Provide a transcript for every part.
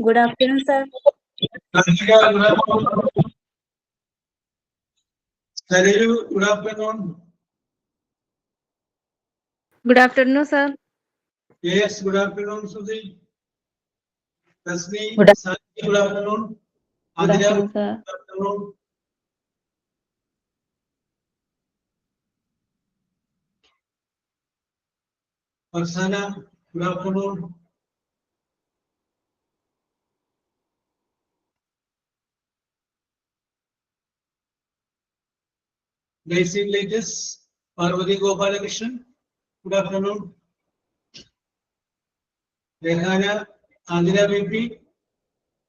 Good afternoon, sir. Sarilu, good afternoon. Good afternoon, sir. Yes, good afternoon, Suzy. Tasni, Good Sari, good afternoon. Good Adira, afternoon, sir. good afternoon. Farsana, good afternoon. Basic latest, Parvati Gopalakrishnan, good afternoon. Rehana, Andira BP,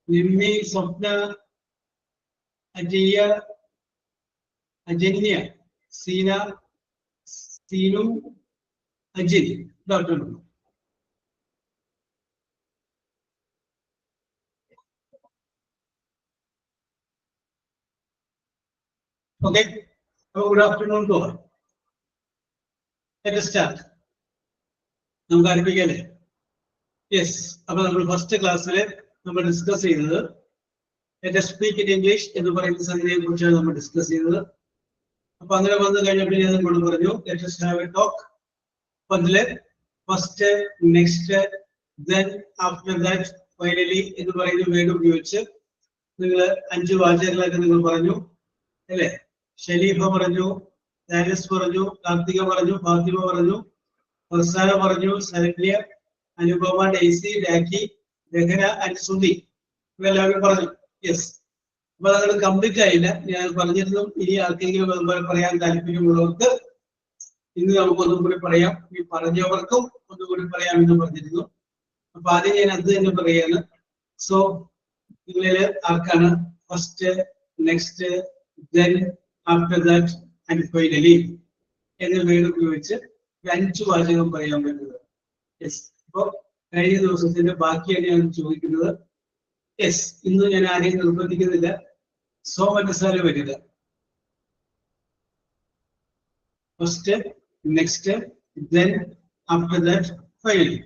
Nimmi, Swapna, Ajiya, Ajanya, Sina, Sinu, Ajit, good afternoon. Okay, good afternoon to all. Let us start. നമുക്ക് ആരംഭിക്കാല്ലേ? Yes, അപ്പൊ നമ്മൾ first ക്ലാസ്സിൽ നമ്മൾ discuss ചെയ്തത് let us speak in English എന്ന് പറയുന്ന സംഗതിയെ കുറിച്ചാണ് നമ്മൾ ഡിസ്കസ് ചെയ്തത്. അപ്പൊ അങ്ങനെ വന്നു കഴിഞ്ഞപ്പോൾ ഞാൻ നിങ്ങളോട് പറഞ്ഞു let us have a talk. അപ്പൊ അതില് first, next, then after that, finally എന്ന് പറയുന്ന വേർഡ് ഉപയോഗിച്ച് നിങ്ങൾ 5 വാചകങ്ങളൊക്കെ നിങ്ങൾ പറഞ്ഞു അല്ലേ? ഷരീഫ പറഞ്ഞു, ദാരിസ് പറഞ്ഞു, കാർത്തിക പറഞ്ഞു, ഫാത്തിമ പറഞ്ഞു, ഫർസാന പറഞ്ഞു, സരണ്യ, അനുപമ, ഡെയ്സി, രാഖി, രഹന ആൻഡ് സുധി ഇവരെല്ലാവരും പറഞ്ഞു. യെസ്, അപ്പൊ അത് കംപ്ലീറ്റ് ആയില്ല. ഞാൻ പറഞ്ഞിരുന്നു ഇനി ആർക്കെങ്കിലും അതുപോലെ പറയാൻ താല്പര്യമുള്ളവർക്ക് ഇന്ന് നമുക്കൊന്നും കൂടി പറയാം. ഈ പറഞ്ഞവർക്കും ഒന്നുകൂടി പറയാമെന്ന് പറഞ്ഞിരുന്നു. അപ്പൊ ആദ്യം ഞാൻ അത് തന്നെ പറയാണ്. സോ നിങ്ങളില് ആർക്കാണ് first, next, then after that and finally എന്ന വേർഡ് ഉപയോഗിച്ച് 5 വാചകം പറയാൻ പറ്റുന്നത്? യെസ്, അപ്പൊ കഴിഞ്ഞ ദിവസത്തിന്റെ ബാക്കിയാണ് ഞാൻ ചോദിക്കുന്നത്. യെസ്, ഇന്ന് ഞാൻ ആരെയും നിർബന്ധിക്കുന്നില്ല. സോ മനസ്സിലാലും വരിക. First, next, then after that, finally.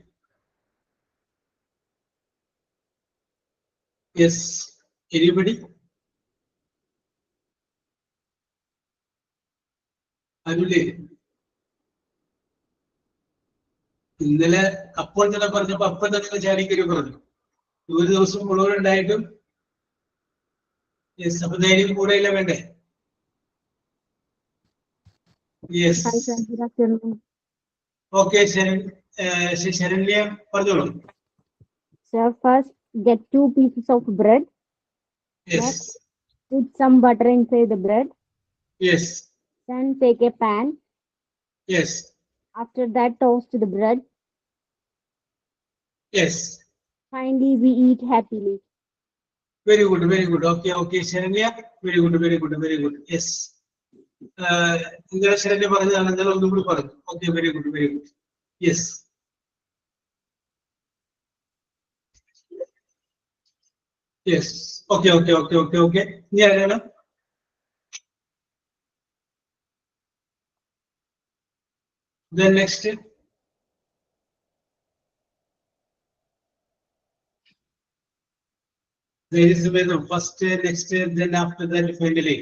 Yes, anybody? അനുലേ, ഇന്നലെ അപ്പോൾ തന്നെ പറഞ്ഞപ്പോ അപ്പോൾ തന്നെ ചാടിക്കരി പറഞ്ഞു. ഒരു ദിവസം മുഴുവൻ ഉണ്ടായിട്ടും യെസ്, അപ്പൊ ധൈര്യം കൂടെയില്ല വേണ്ടേ? Yes, okay. ശരണ്യ പറഞ്ഞോളൂ. Sir, first get 2 pieces of bread. Yes. Next, put some butter inside the bread. Yes. Then take a pan. Yes. After that, toast the bread. Yes. Finally, we eat happily. Very good, very good. Okay, okay, Sharanya. Very good, very good, very good. Yes. ഇന്നലെ ശരണ്യ പറഞ്ഞതാണ്, ഇന്നലെ ഒന്നും കൂടി പറഞ്ഞു. Okay, very good, very good. Yes. Yes, okay, okay, okay, okay, okay. ഇനി ആരാണ്? Then next. There is a way. First, next, then after that, finally.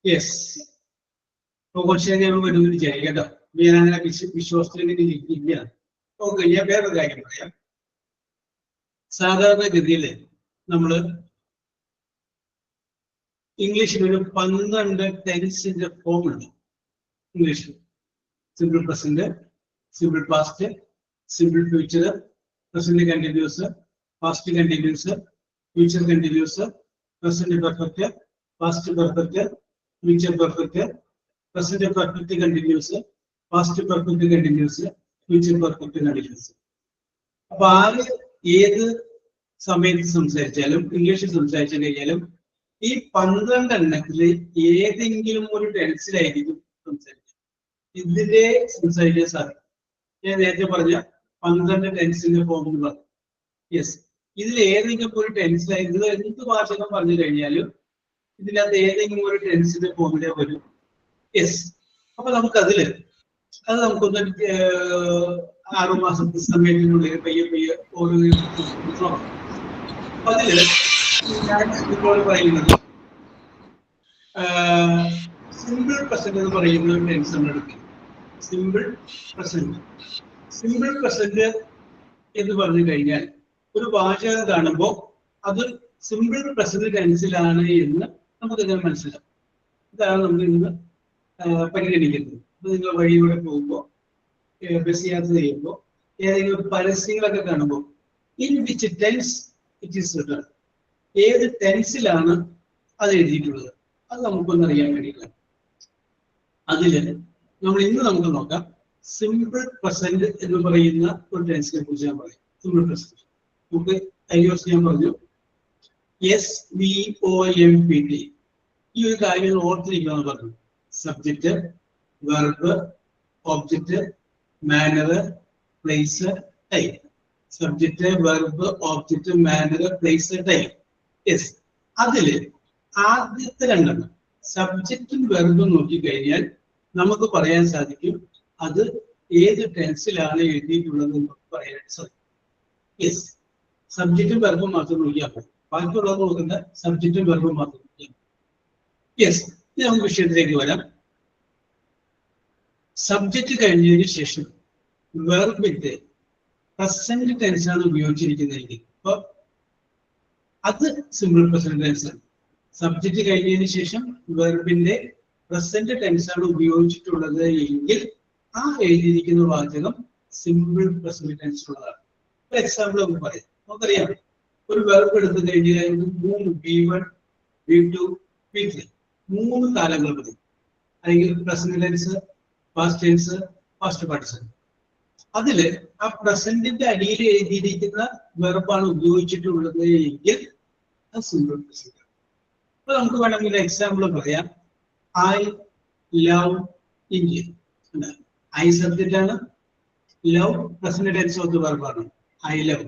Yes. കുറച്ച് കഴിയുമ്പോൾ വരുമെന്ന് വിചാരിക്കട്ടോ. ഞാൻ അങ്ങനെ വിശ്വാസത്തിൽ ഇല്ല. ഓക്കെ, ഞാൻ വേറൊരു കാര്യം പറയാം. സാധാരണഗതിയില് നമ്മള് ഇംഗ്ലീഷിൽ ഒരു 12 ടെൻസിന്റെ ഫോം ഉണ്ട്. ഇംഗ്ലീഷിൽ simple present, simple past, simple future, present continuous, past continuous, future continuous, present perfect, past perfect, future perfect, present perfect continuous, past perfect continuous, future perfect continuous. അപ്പൊ ആര് ഏത് സമയത്ത് സംസാരിച്ചാലും, ഇംഗ്ലീഷിൽ സംസാരിച്ചു കഴിഞ്ഞാലും ഈ 12 എണ്ണത്തില് ഏതെങ്കിലും ഒരു ടെൻസിലായിരിക്കും സംസാരിക്കുക. ഇതിന്റെ സംസാരിക്കാൻ സാധിക്കും. ഞാൻ നേരത്തെ പറഞ്ഞ 12 ടെൻസിന്റെ ഫോമിൽ പറഞ്ഞു. യെസ്, ഇതിൽ ഏതെങ്കിലും ഒരു ടെൻസിലായിരുന്നു എന്ത് വാചകം പറഞ്ഞു കഴിഞ്ഞാലും ഇതിനകത്ത് ഏതെങ്കിലും ഒരു ടെൻസിന്റെ ഫോമിലേ വരും. യെസ്, അപ്പൊ നമുക്കതില് അത് നമുക്കൊന്ന് 6 മാസത്തെ സമയത്തിനുള്ളിൽ പയ്യെ പയ്യെ ഓരോ നോക്കാം. അപ്പൊ അതില് ഞാൻ ഇപ്പോൾ പറയുന്നത് സിമ്പിൾ പ്രസന്റ് എന്ന് പറയുന്ന ഒരു ടെൻസ് നമ്മൾ എടുക്കുക. Simple present. സിമ്പിൾ പ്രസന്റ് എന്ന് പറഞ്ഞു കഴിഞ്ഞാൽ ഒരു വാചകം കാണുമ്പോൾ അത് സിമ്പിൾ പ്രസന്റ് ടെൻസിലാണ് എന്ന് നമുക്കിങ്ങനെ മനസ്സിലാവും. ഇതാണ് നമ്മൾ ഇന്ന് പരിഗണിക്കുന്നത്. അപ്പൊ നിങ്ങൾ വഴിയിലൂടെ പോകുമ്പോൾ ബസ് യാത്ര ചെയ്യുമ്പോൾ ഏതെങ്കിലും പരസ്യങ്ങളൊക്കെ കാണുമ്പോൾ in which tense it is written, ഏത് ടെൻസിലാണ് അത് എഴുതിയിട്ടുള്ളത്, അത് നമുക്കൊന്ന് അറിയാൻ വേണ്ടിയിട്ടാണ്. അതില് നമ്മൾ ഇന്ന് നമുക്ക് നോക്കാം സിമ്പിൾ പ്രസന്റ് എന്ന് പറയുന്ന ഒരു ടെൻസിനെ കുറിച്ച് ഞാൻ പറയും. സിമ്പിൾ പ്രസന്റ് നമുക്ക് കഴിഞ്ഞ ദിവസം ഞാൻ പറഞ്ഞു SVOMPT. ഈ ഒരു കാര്യം ഓർത്തിരിക്കണമെന്ന് പറഞ്ഞു. Subject, verb, object, manner, place, time. Subject, verb, object, manner, place, time. Yes, അതില് ആദ്യത്തെ രണ്ടെണ്ണം സബ്ജക്റ്റും വെർബും നോക്കിക്കഴിഞ്ഞാൽ നമുക്ക് പറയാൻ സാധിക്കും അത് ഏത് ടെൻസിലാണ് എഴുതിയിട്ടുള്ളത് എന്ന് പറയാനായിട്ട് സാധിക്കും. യെസ്, സബ്ജക്റ്റും വെർബും മാത്രം നോക്കിയാൽ മതി. ബാക്കിയുള്ളത് നോക്കുന്ന സബ്ജക്റ്റും വെർബും മാത്രം നോക്കിയാൽ മതി. യെസ്, നമുക്ക് വിഷയത്തിലേക്ക് വരാം. സബ്ജക്റ്റ് കഴിഞ്ഞതിന് ശേഷം വെർബിന്റെ പ്രസന്റ് ടെൻസാണ് ഉപയോഗിച്ചിരിക്കുന്നതെങ്കിൽ അപ്പൊ അത് സിമ്പിൾ പ്രസന്റ് ടെൻസ് ആണ്. സബ്ജക്റ്റ് കഴിഞ്ഞതിന് ശേഷം വെർബിന്റെ പ്രസന്റ് ടെൻസാണ് ഉപയോഗിച്ചിട്ടുള്ളത് എങ്കിൽ ആ എഴുതിയിരിക്കുന്ന വാചകം സിമ്പിൾ പ്രസന്റ് ടെൻസ് ഉള്ളതാണ്. ഒരു എക്സാമ്പിൾ നമുക്ക് പറയാം. നമുക്കറിയാം ഒരു വെർബ് എടുത്തു കഴിഞ്ഞാൽ 3 B1, B2, B3 3 കാലങ്ങൾ മതി. അല്ലെങ്കിൽ present tense, past tense, past participle. അതില് ആ പ്രസന്റിന്റെ അടിയിൽ എഴുതിയിരിക്കുന്ന വെർബാണ് ഉപയോഗിച്ചിട്ടുള്ളത് എങ്കിൽ അത് സിമ്പിൾ പ്രസന്റ്. അപ്പൊ നമുക്ക് വേണമെങ്കിൽ എക്സാമ്പിൾ പറയാം. I love India. I subject ആണ്, love present tense of the വെർബാണ്. I love.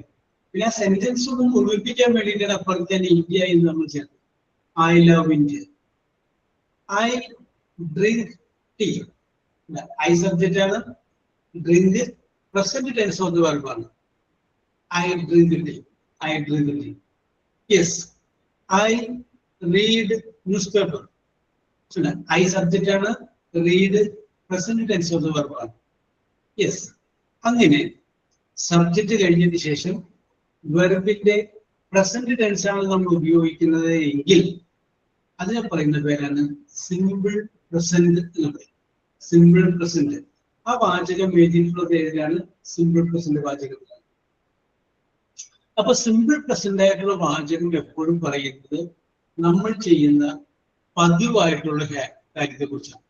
പിന്നെ ആ സെന്റൻസ് ഒന്ന് മുഴുവിപ്പിക്കാൻ വേണ്ടിയിട്ടാണ് അപ്പുറത്ത് തന്നെ ഇന്ത്യ എന്ന് നമ്മൾ ചേർത്ത്. I love India. I drink tea. I subject ആണ്, drink present tense of the വെർബാണ്. I drink tea. I drink tea. Yes, I read newspaper. I subject ആണ്, read present tense of the വെർബാണ്. Yes, അങ്ങനെ subject കഴിഞ്ഞതിന് ശേഷം വെർബിന്റെ present tense ആണ് നമ്മൾ ഉപയോഗിക്കുന്നത് എങ്കിൽ അതിനെ പറയുന്ന പേരാണ് സിമ്പിൾ പ്രസന്റ് എന്ന് പറയും. Simple present. ആ വാചകം എഴുതിയിട്ടുള്ള പേരാണ് സിമ്പിൾ പ്രസന്റ് വാചകം. അപ്പൊ സിമ്പിൾ പ്രസന്റ് ആയിട്ടുള്ള വാചകം എപ്പോഴും പറയുന്നത് നമ്മൾ ചെയ്യുന്ന പതിവായിട്ടുള്ള കാര്യത്തെ കുറിച്ചാണ്.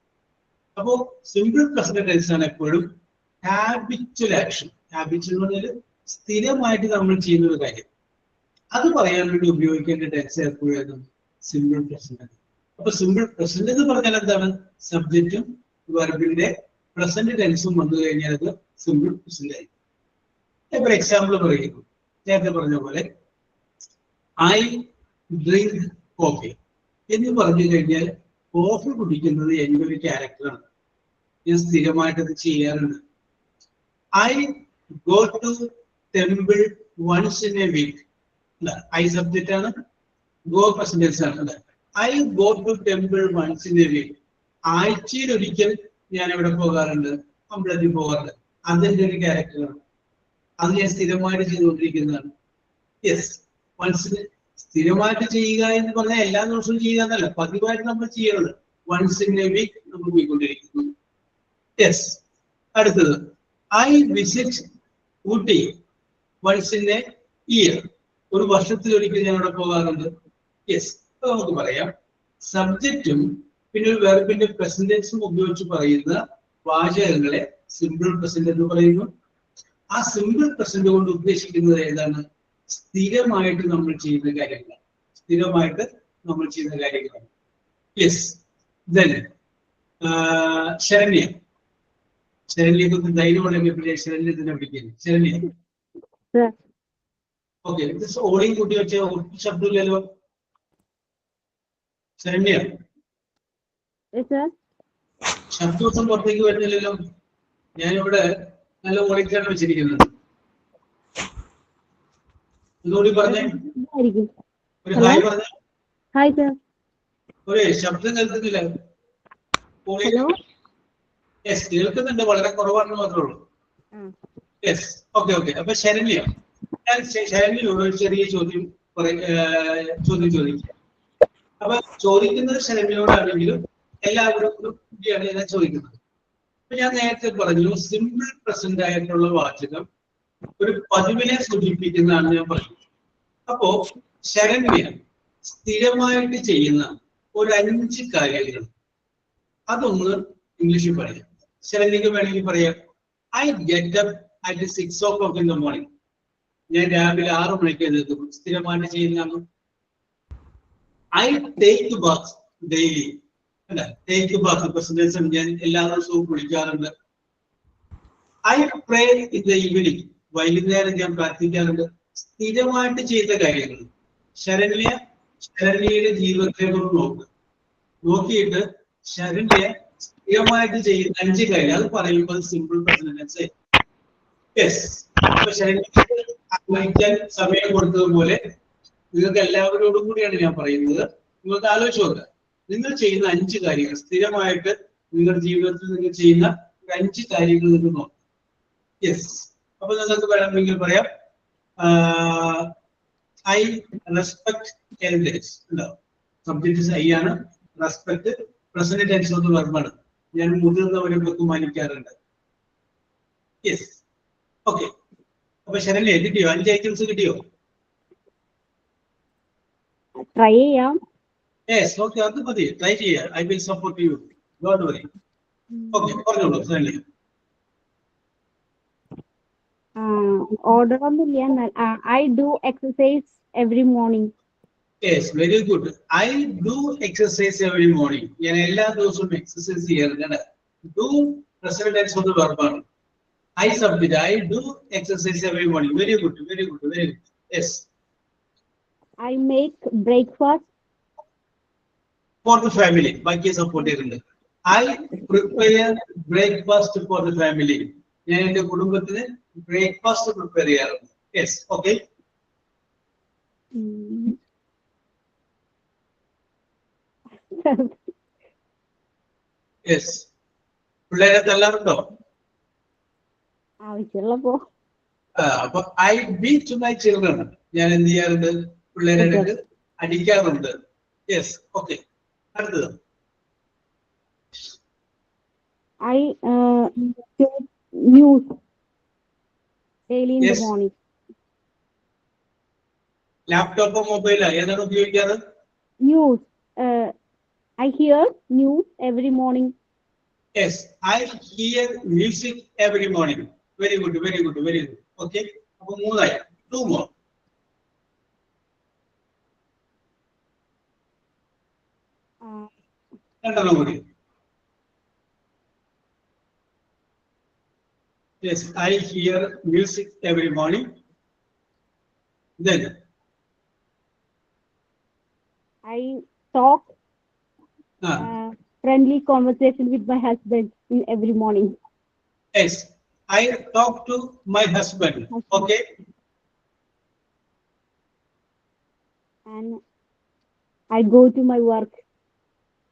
അപ്പോ സിമ്പിൾ പ്രസന്റ് ടെൻസ് ആണ് എപ്പോഴും ഹാബിച്വൽ ആക്ഷൻ. ഹാബിച്വൽ എന്ന് പറഞ്ഞാൽ സ്ഥിരമായിട്ട് നമ്മൾ ചെയ്യുന്ന ഒരു കാര്യം, അത് പറയാൻ വേണ്ടി ഉപയോഗിക്കേണ്ട ടെൻസ് എപ്പോഴും സിമ്പിൾ പ്രസന്റ്. അപ്പൊ സിമ്പിൾ പ്രസന്റ് എന്ന് പറഞ്ഞാൽ എന്താണ്? സബ്ജക്റ്റും വെർബിന്റെ പ്രസന്റ് ടെൻസും വന്നു കഴിഞ്ഞാൽ അത് സിമ്പിൾ പ്രസന്റ് ആയിരിക്കും. ഫോർ എക്സാമ്പിൾ പറയുന്നു, നേരത്തെ പറഞ്ഞ പോലെ ഐ ഡ്രിങ്ക് കോഫി എന്ന് പറഞ്ഞു കഴിഞ്ഞാൽ കോഫി കുടിക്കുന്നത് എൻ്റെ ഒരു ക്യാരക്ടറാണ്. ഞാൻ സ്ഥിരമായിട്ട് അത് ചെയ്യാറുണ്ട്. I go to temple once in a week. I subject ആണ്, ഗോ പ്രസന്റ് ടെൻസ് ആണ്. I go to temple once in a week. ആഴ്ചയിൽ ഒരിക്കൽ ഞാൻ എവിടെ പോകാറുണ്ട്? അമ്പലത്തിൽ പോകാറുണ്ട്. അതെന്റെ ഒരു ക്യാരക്ടറാണ്. അത് ഞാൻ സ്ഥിരമായിട്ട് ചെയ്തുകൊണ്ടിരിക്കുന്നതാണ്. യെസ്, വൺസിന് സ്ഥിരമായിട്ട് ചെയ്യുക എന്ന് പറഞ്ഞാൽ എല്ലാ ദിവസവും ചെയ്യുക എന്നല്ല, പതിവായിട്ട് നമ്മൾ ചെയ്യണത്. വൺസ് ഇൻ എ വീക്ക് നമ്മൾ പോയിക്കൊണ്ടിരിക്കുന്നു. യെസ്, അടുത്തത് I visit Ooty once in a year. ഒരു വർഷത്തിൽ ഒരിക്കൽ ഞാൻ അവിടെ പോകാറുണ്ട്. യെസ്, അപ്പൊ നമുക്ക് പറയാം സബ്ജക്റ്റും പിന്നെ ഒരു വെർബിന്റെ പ്രസന്റൻസും ഉപയോഗിച്ച് പറയുന്ന വാചകങ്ങളെ സിമ്പിൾ പ്രസന്റ് എന്ന് പറയുന്നു. ആ സിമ്പിൾ പ്രസന്റ് കൊണ്ട് ഉദ്ദേശിക്കുന്നത് ഏതാണ്? സ്ഥിരമായിട്ട് നമ്മൾ ചെയ്യുന്ന കാര്യങ്ങൾ. സ്ഥിരമായിട്ട് നമ്മൾ ചെയ്യുന്ന കാര്യങ്ങളാണ്. യെസ്. ദെൻ ശരണ്യ. ശരണ്യക്ക് ധൈര്യമുണ്ടെങ്കിൽ ശരണ്യ തന്നെ വിളിക്കുന്നു. ശരണ്യ. Sir. ഓക്കെ. ഓടിയും കൂട്ടി വെച്ച ശബ്ദമില്ലല്ലോ. ശരണ്യ. Yes, sir. ശബ്ദമൊന്നും പുറത്തേക്ക് വരുന്നില്ലല്ലോ. ഞാനിവിടെ നല്ല ഓടിച്ചാണ് വെച്ചിരിക്കുന്നത്. ഒന്നുകൂടി പറഞ്ഞേ. ഒരു ഹായ് പറഞ്ഞേ. Hi, sir. ഒരു ശബ്ദം കേൾക്കുന്നില്ല. Hello. യെസ്, കേൾക്കുന്നുണ്ട്, വളരെ കുറവാണെന്ന് മാത്രമേ ഉള്ളൂ. യെസ്. Okay okay. അപ്പൊ ശരണ്യ, ഞാൻ ശരണ്യോട് ഒരു ചെറിയ ചോദ്യം ചോദിക്കാം. അപ്പൊ ചോദിക്കുന്നത് ശരണ്യോടാണെങ്കിലും എല്ലാവരും കൂടിയാണ് ഞാൻ ചോദിക്കുന്നത്. അപ്പൊ ഞാൻ നേരത്തെ പറഞ്ഞു സിമ്പിൾ പ്രസന്റ് ആയിട്ടുള്ള വാചകം ഒരു പതിവിനെ സൂചിപ്പിക്കുന്നതാണ് ഞാൻ പറഞ്ഞത്. അപ്പോ ശരണ്യ സ്ഥിരമായിട്ട് ചെയ്യുന്ന ഒരു 5 കാര്യങ്ങൾ അതൊന്ന് ഇംഗ്ലീഷിൽ പറയാം. ശരണ്യക്ക് വേണമെങ്കിൽ പറയാം, I get up at 6 o'clock in the morning. ഞാൻ രാവിലെ 6 മണിക്ക് എഴുന്നേൽക്കും. സ്ഥിരമായിട്ട് ചെയ്യുന്നതാണ്. I take bath daily. അല്ല, ടേക്ക് ബാത്ത് പ്രസന്റേഷൻ ഞാൻ എല്ലാ ദിവസവും കുളിക്കാറുണ്ട്. I pray in the evening. വൈകുന്നേരം ഞാൻ പ്രാർത്ഥിക്കാറുണ്ട്. സ്ഥിരമായിട്ട് ചെയ്ത കാര്യങ്ങൾ. ശരണ്യയുടെ ജീവിതത്തെ നോക്കിയിട്ട് ശരണ്യ സ്ഥിരമായിട്ട് ചെയ്യുന്ന 5 കാര്യം അത് പറയുമ്പോൾ സിമ്പിൾ പ്രസന്റ്. യെസ്. അപ്പൊ ശരണ്യക്ക് സമയം കൊടുത്തതുപോലെ നിങ്ങൾക്ക് എല്ലാവരോടും കൂടിയാണ് ഞാൻ പറയുന്നത്. നിങ്ങൾക്ക് ആലോചിച്ച് നോക്കുക, നിങ്ങൾ ചെയ്യുന്ന 5 കാര്യങ്ങൾ സ്ഥിരമായിട്ട് നിങ്ങളുടെ ജീവിതത്തിൽ നിങ്ങൾ ചെയ്യുന്ന 5 കാര്യങ്ങൾ നിങ്ങൾ നോക്കുക. യെസ്. അപ്പൊ നിങ്ങൾക്ക് വേണമെങ്കിൽ പറയാം, ഐ റെസ്പെക്ട് എൽഡേഴ്സ്. ഉണ്ടാവും. സബ്ജക്ട് ഐ ആണ്. റെസ്പെക്ട് പ്രസന്റ് ടെൻസ് ഒന്ന് വെർബാണ്. ഞാൻ മുതിർന്നവരെ ബഹുമാനിക്കാറുണ്ട്. യെസ്. ഓക്കെ. അപ്പൊ ശരണ്യ കിട്ടിയോ? 5 ഐറ്റംസ് കിട്ടിയോ? Try ചെയ്യാം. യെസ്. ഓക്കെ, അത് മതി. ട്രൈ ചെയ്യാം. I will support you. Don't worry. Okay, പറഞ്ഞോളൂ ശരണ്യ. Order ഒന്നുമില്ല. I do exercise every morning. Yes, very good. I do exercise every morning. ഞാൻ എല്ലാ ദിവസവും എക്സസൈസ് ചെയ്യാറുണ്ട്. Do present tense of the verb ആണ്. I subject. I do exercise every morning. Very good, very good, very good. Yes. I make breakfast For the family. ബാക്കി support ചെയ്യുന്നുണ്ട്. I prepare breakfast for the family. ഞാൻ എന്റെ കുടുംബത്തിന് breakfast prepare ചെയ്യാറുണ്ട്. Yes. Okay. Yes. പിള്ളേരെ തല്ലാറുണ്ടോ? ആവശ്യമുള്ളപ്പോ. അപ്പൊ I beat my children. ഞാൻ എന്ത് ചെയ്യാറുണ്ട്? പിള്ളേരെ അടിക്കാറുണ്ട്. യെസ്. ഓക്കെ. അടുത്തത്. I check news daily in the morning. ലാപ്ടോപ്പോ മൊബൈലോ ഏതാണ് ഉപയോഗിക്കാറ്? News. I hear news every morning. Yes, I hear music every morning. Very good, very good, very good. Okay. അപ്പൊ 3 ആയി. 2 more. രണ്ടെണ്ണം കൂടി. Yes, I hear music every morning. Then I talk friendly conversation with my husband in every morning. yes, I talk to my husband. Okay. And I go to my work.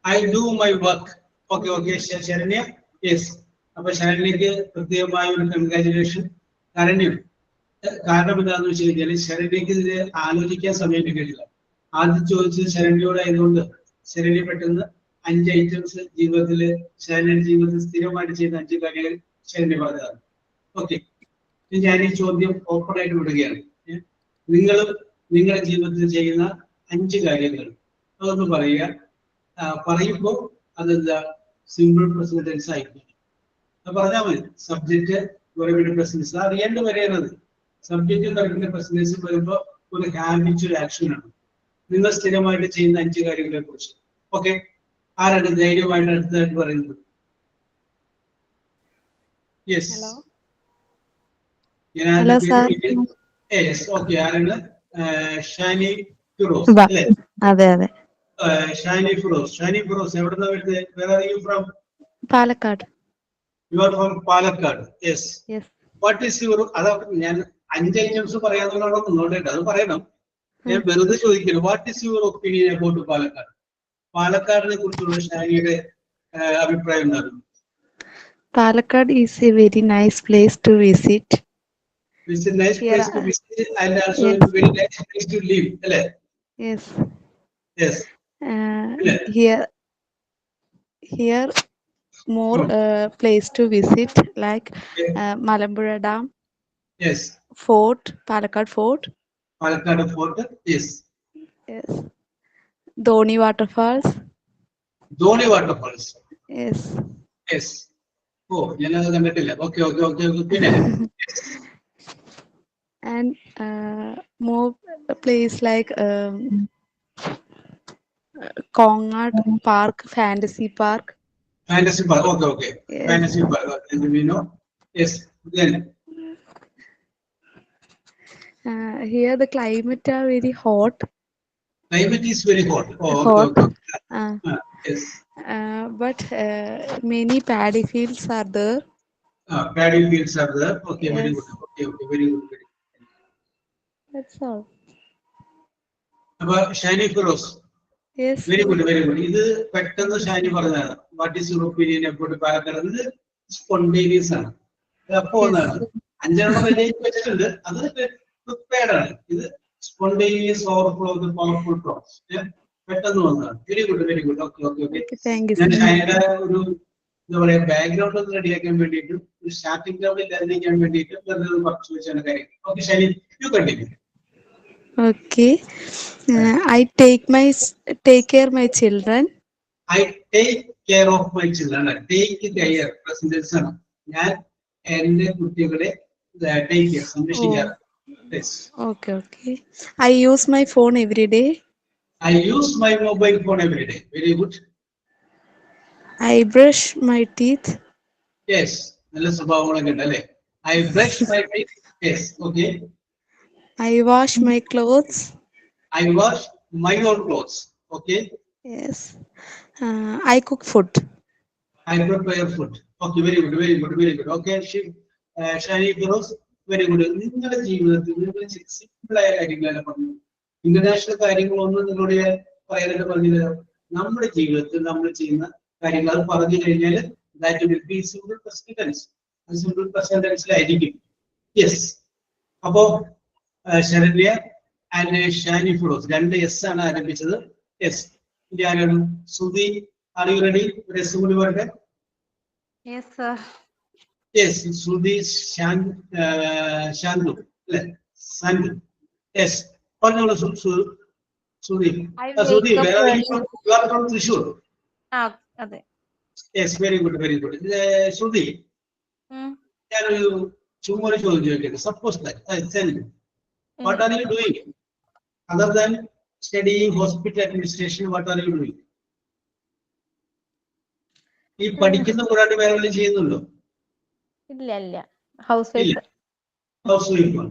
I do my work. Okay, okay, Sharanya. Yes. അപ്പൊ ശരണ്യക്ക് പ്രത്യേകമായ ഒരു congratulation. കാരണം എന്താണെന്ന് വെച്ച് കഴിഞ്ഞാൽ ശരണ്യക്ക് ഇത് ആലോചിക്കാൻ സമയം കിട്ടിയില്ല. ആദ്യം ചോദിച്ചത് ശരണ്യോടായതുകൊണ്ട് ശരണ്യ പെട്ടെന്ന് 5 ഐറ്റംസ് ജീവിതത്തില് ശരണ്യയുടെ ജീവിതത്തിൽ സ്ഥിരമായിട്ട് ചെയ്യുന്ന 5 കാര്യങ്ങൾ ശരണ്യ പറഞ്ഞതാണ്. ഓക്കെ. ഞാൻ ഈ ചോദ്യം ഓപ്പൺ ആയിട്ട് വിടുകയാണ്. നിങ്ങളും നിങ്ങളുടെ ജീവിതത്തിൽ ചെയ്യുന്ന 5 കാര്യങ്ങൾ അതൊന്ന് പറയുക. പറയുമ്പോൾ അതെന്താ സിമ്പിൾ പ്രസന്റ് ടെൻസ് ആയിരിക്കും. പറഞ്ഞാൽ മതി. സബ്ജക്ട് വെർബിന്റെ പ്രസന്റൻസ് അറിയേണ്ടി വരേണ്ടത്. സബ്ജക്റ്റും വെർബിന്റെ പ്രസന്റൻസും വരുമ്പോൾ ഒരു ഹാബിച്വൽ ആക്ഷൻ ആണ്. നിങ്ങൾ സ്ഥിരമായിട്ട് ചെയ്യുന്ന 5 കാര്യങ്ങളെ കുറിച്ച്. ഓക്കെ, ആരാണ് ധൈര്യമായിട്ട് അടുത്തതായിട്ട് പറയുന്നത്? Yes, Hello, sir. Yes. Okay, ആരാണ്? ഷാനി ഫിറോസ് അല്ലേ? അതെ. ഷാനി ഫിറോസ്. ഷാനി ഫിറോസ് എവിടുന്നാ വരുന്നത്? Where are you from? Palakkad. You are from Palakkad. Yes. Yes. What is your, അതാ ഞാൻ 5 ഐറ്റംസ് പറയാന്നുള്ളതാണ് മുന്നോട്ടായിട്ട്, അത് പറയണം. ഞാൻ വെറുതെ ചോദിക്കുന്നു, what is your opinion about Palakkad? പാലക്കാടിനെ കുറിച്ചുള്ള ഷാനിയുടെ അഭിപ്രായം എന്താണ്? Palakkad is a very nice place to visit. It's a nice Here, place to visit and also yes. a very nice place to live, അല്ലേ? Yes. Yes. Here more place to visit like Malampuzha Dam. Yes. Fort, Palakkad Fort. Palakkad Fort. Yes. Yes. Dhoni waterfalls. Dhoni waterfalls. Yes. Yes. Oh, ഞാനത് കണ്ടിട്ടില്ല. Okay. പിന്നെ And more place like Kongat Park, Fantasy Park. Fantasy Park. Okay. Yes. Fantasy Park. We know. Yes. Then Here the climate are very hot. climate is very hot. Oh, Hot. Okay. Yes. But many paddy fields are there. Paddy fields are there. Okay, very Yes. good. Okay, very good. That's all. അപ്പൊ Shani Firoz, Yes. Very good. ഇത് പെട്ടെന്ന് ഷാനി പറഞ്ഞതാണ്. What is your opinion about Palakkad? ഇത് spontaneous ആണ്. അപ്പോ ഒന്നാണ് 5 റെഡിയാക്കി വെച്ചിട്ടുണ്ട്, അത് പ്രിപ്പയർഡ് ആണ്. ഇത് spontaneous overflow of the powerful talks, പെട്ടെന്ന് വന്നതാണ്. Very good. Okay. Thank you, ഞാൻ sir. ഷാനിയുടെ ഒരു എന്താ പറയാ ബാക്ക്ഗ്രൗണ്ട് ഒന്ന് റെഡിയാക്കാൻ വേണ്ടിയിട്ടും സ്റ്റാർട്ടിംഗ് ലെവലിൽ അറിയിക്കാൻ വേണ്ടിയിട്ടും കുറച്ച് വെച്ചാണ് കാര്യം. Okay Shani, you continue. Okay. I take care my children. I take care of my children. Take care. Present tense ആണ്. ഞാൻ എന്റെ കുട്ടികളെ take care, സംരക്ഷിക്കാറ്. Yes. Okay. I use my phone every day. I use my mobile phone every day. Very good. I brush my teeth. Yes. നല്ല സ്വഭാവങ്ങളൊക്കെ ഉണ്ട് അല്ലേ? I brush my teeth. Yes. Okay. I wash my clothes. I wash my own clothes. Okay. Yes. I cook food. I prepare food. Okay, very good. Okay, Shani Firoz, very good. നിങ്ങളുടെ ജീവിതത്തിൽ നിങ്ങൾ simple ആയ കാര്യങ്ങളല്ല പറഞ്ഞു, international കാര്യങ്ങളൊന്നും നിങ്ങളുടെ പറയാനായിട്ട് പറഞ്ഞില്ല. നമ്മുടെ ജീവിതത്തിൽ നമ്മൾ ചെയ്യുന്ന കാര്യങ്ങൾ അത് പറഞ്ഞു കഴിഞ്ഞാൽ that will be simple present tense. അത് സിമ്പിൾ present tense-ലായിരിക്കും. യെസ്. അപ്പോ ശരണ്യ ആൻഡ് ഷാനി ഫിറോസ് 2 S ആണ് ആരംഭിച്ചത്. യെസ്. ഞാനൊരു സുധി, are you ready? ഒരു S കൂടി വരട്ടെ. Yes, sir. Yes, Sudhi Shandu. Sandu. Yes. പറഞ്ഞോളൂ Sudhi. Sudhi, where are you from? You are from Thrissur. അതെ. Yes, very good. Sudhi, ഞാനൊരു ചുമ്മാ ചോദ്യം ചോദിക്കട്ടെ. Suppose that I tell you, what are you doing? Other than studying hospital administration, what are you doing? ഈ പഠിക്കുന്ന കൂടാണ്ട് വേറെ വല്ലതും ചെയ്യുന്നുണ്ടോ? ഇല്ല. House wife. House wife.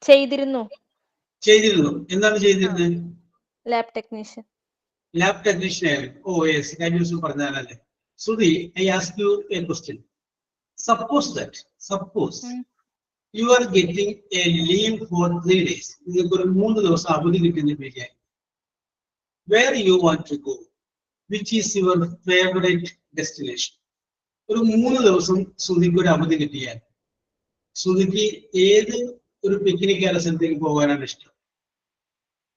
ചെയ്തിരുന്നു. എന്താണ് ചെയ്തിരുന്നത്? ലാബ് ടെക്നീഷ്യൻ ആയിരുന്നു. ഓ യെസ്, കഴിഞ്ഞ ദിവസം പറഞ്ഞാലല്ലേ. Sudhi, I ask you a question. Suppose you are getting a leave for 3 days. നിങ്ങൾക്ക് ഒരു 3 ദിവസം അവധി കിട്ടുന്ന വിചാരിക്കും. Where you want to go? Which is your favorite destination? ഒരു 3 ദിവസം സുധിക്ക് ഒരു അവധി കിട്ടിയാൽ സുധിക്ക് ഏത് ഒരു പിക്നിക് അല്ല സ്ഥലത്തേക്ക് പോകാനാണ് ഇഷ്ടം?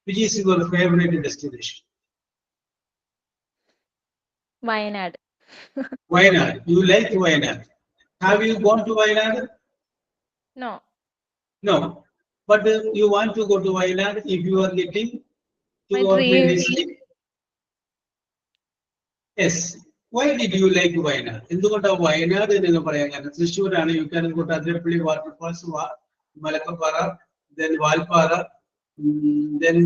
Which is your favorite destination? Wayanad. You like Wayanad. Have you gone to Wayanad? No. But you want to go to Wayanad if you are getting 2 or 3 days. Yes. Why did you like Wayanad? എന്തുകൊണ്ടാണ് വയനാട് എന്ന് പറയാൻ കാരണം? തൃശ്ശൂരാണ്. You can go to Adirapalli waterfalls, Malakkapara, then Valpara, then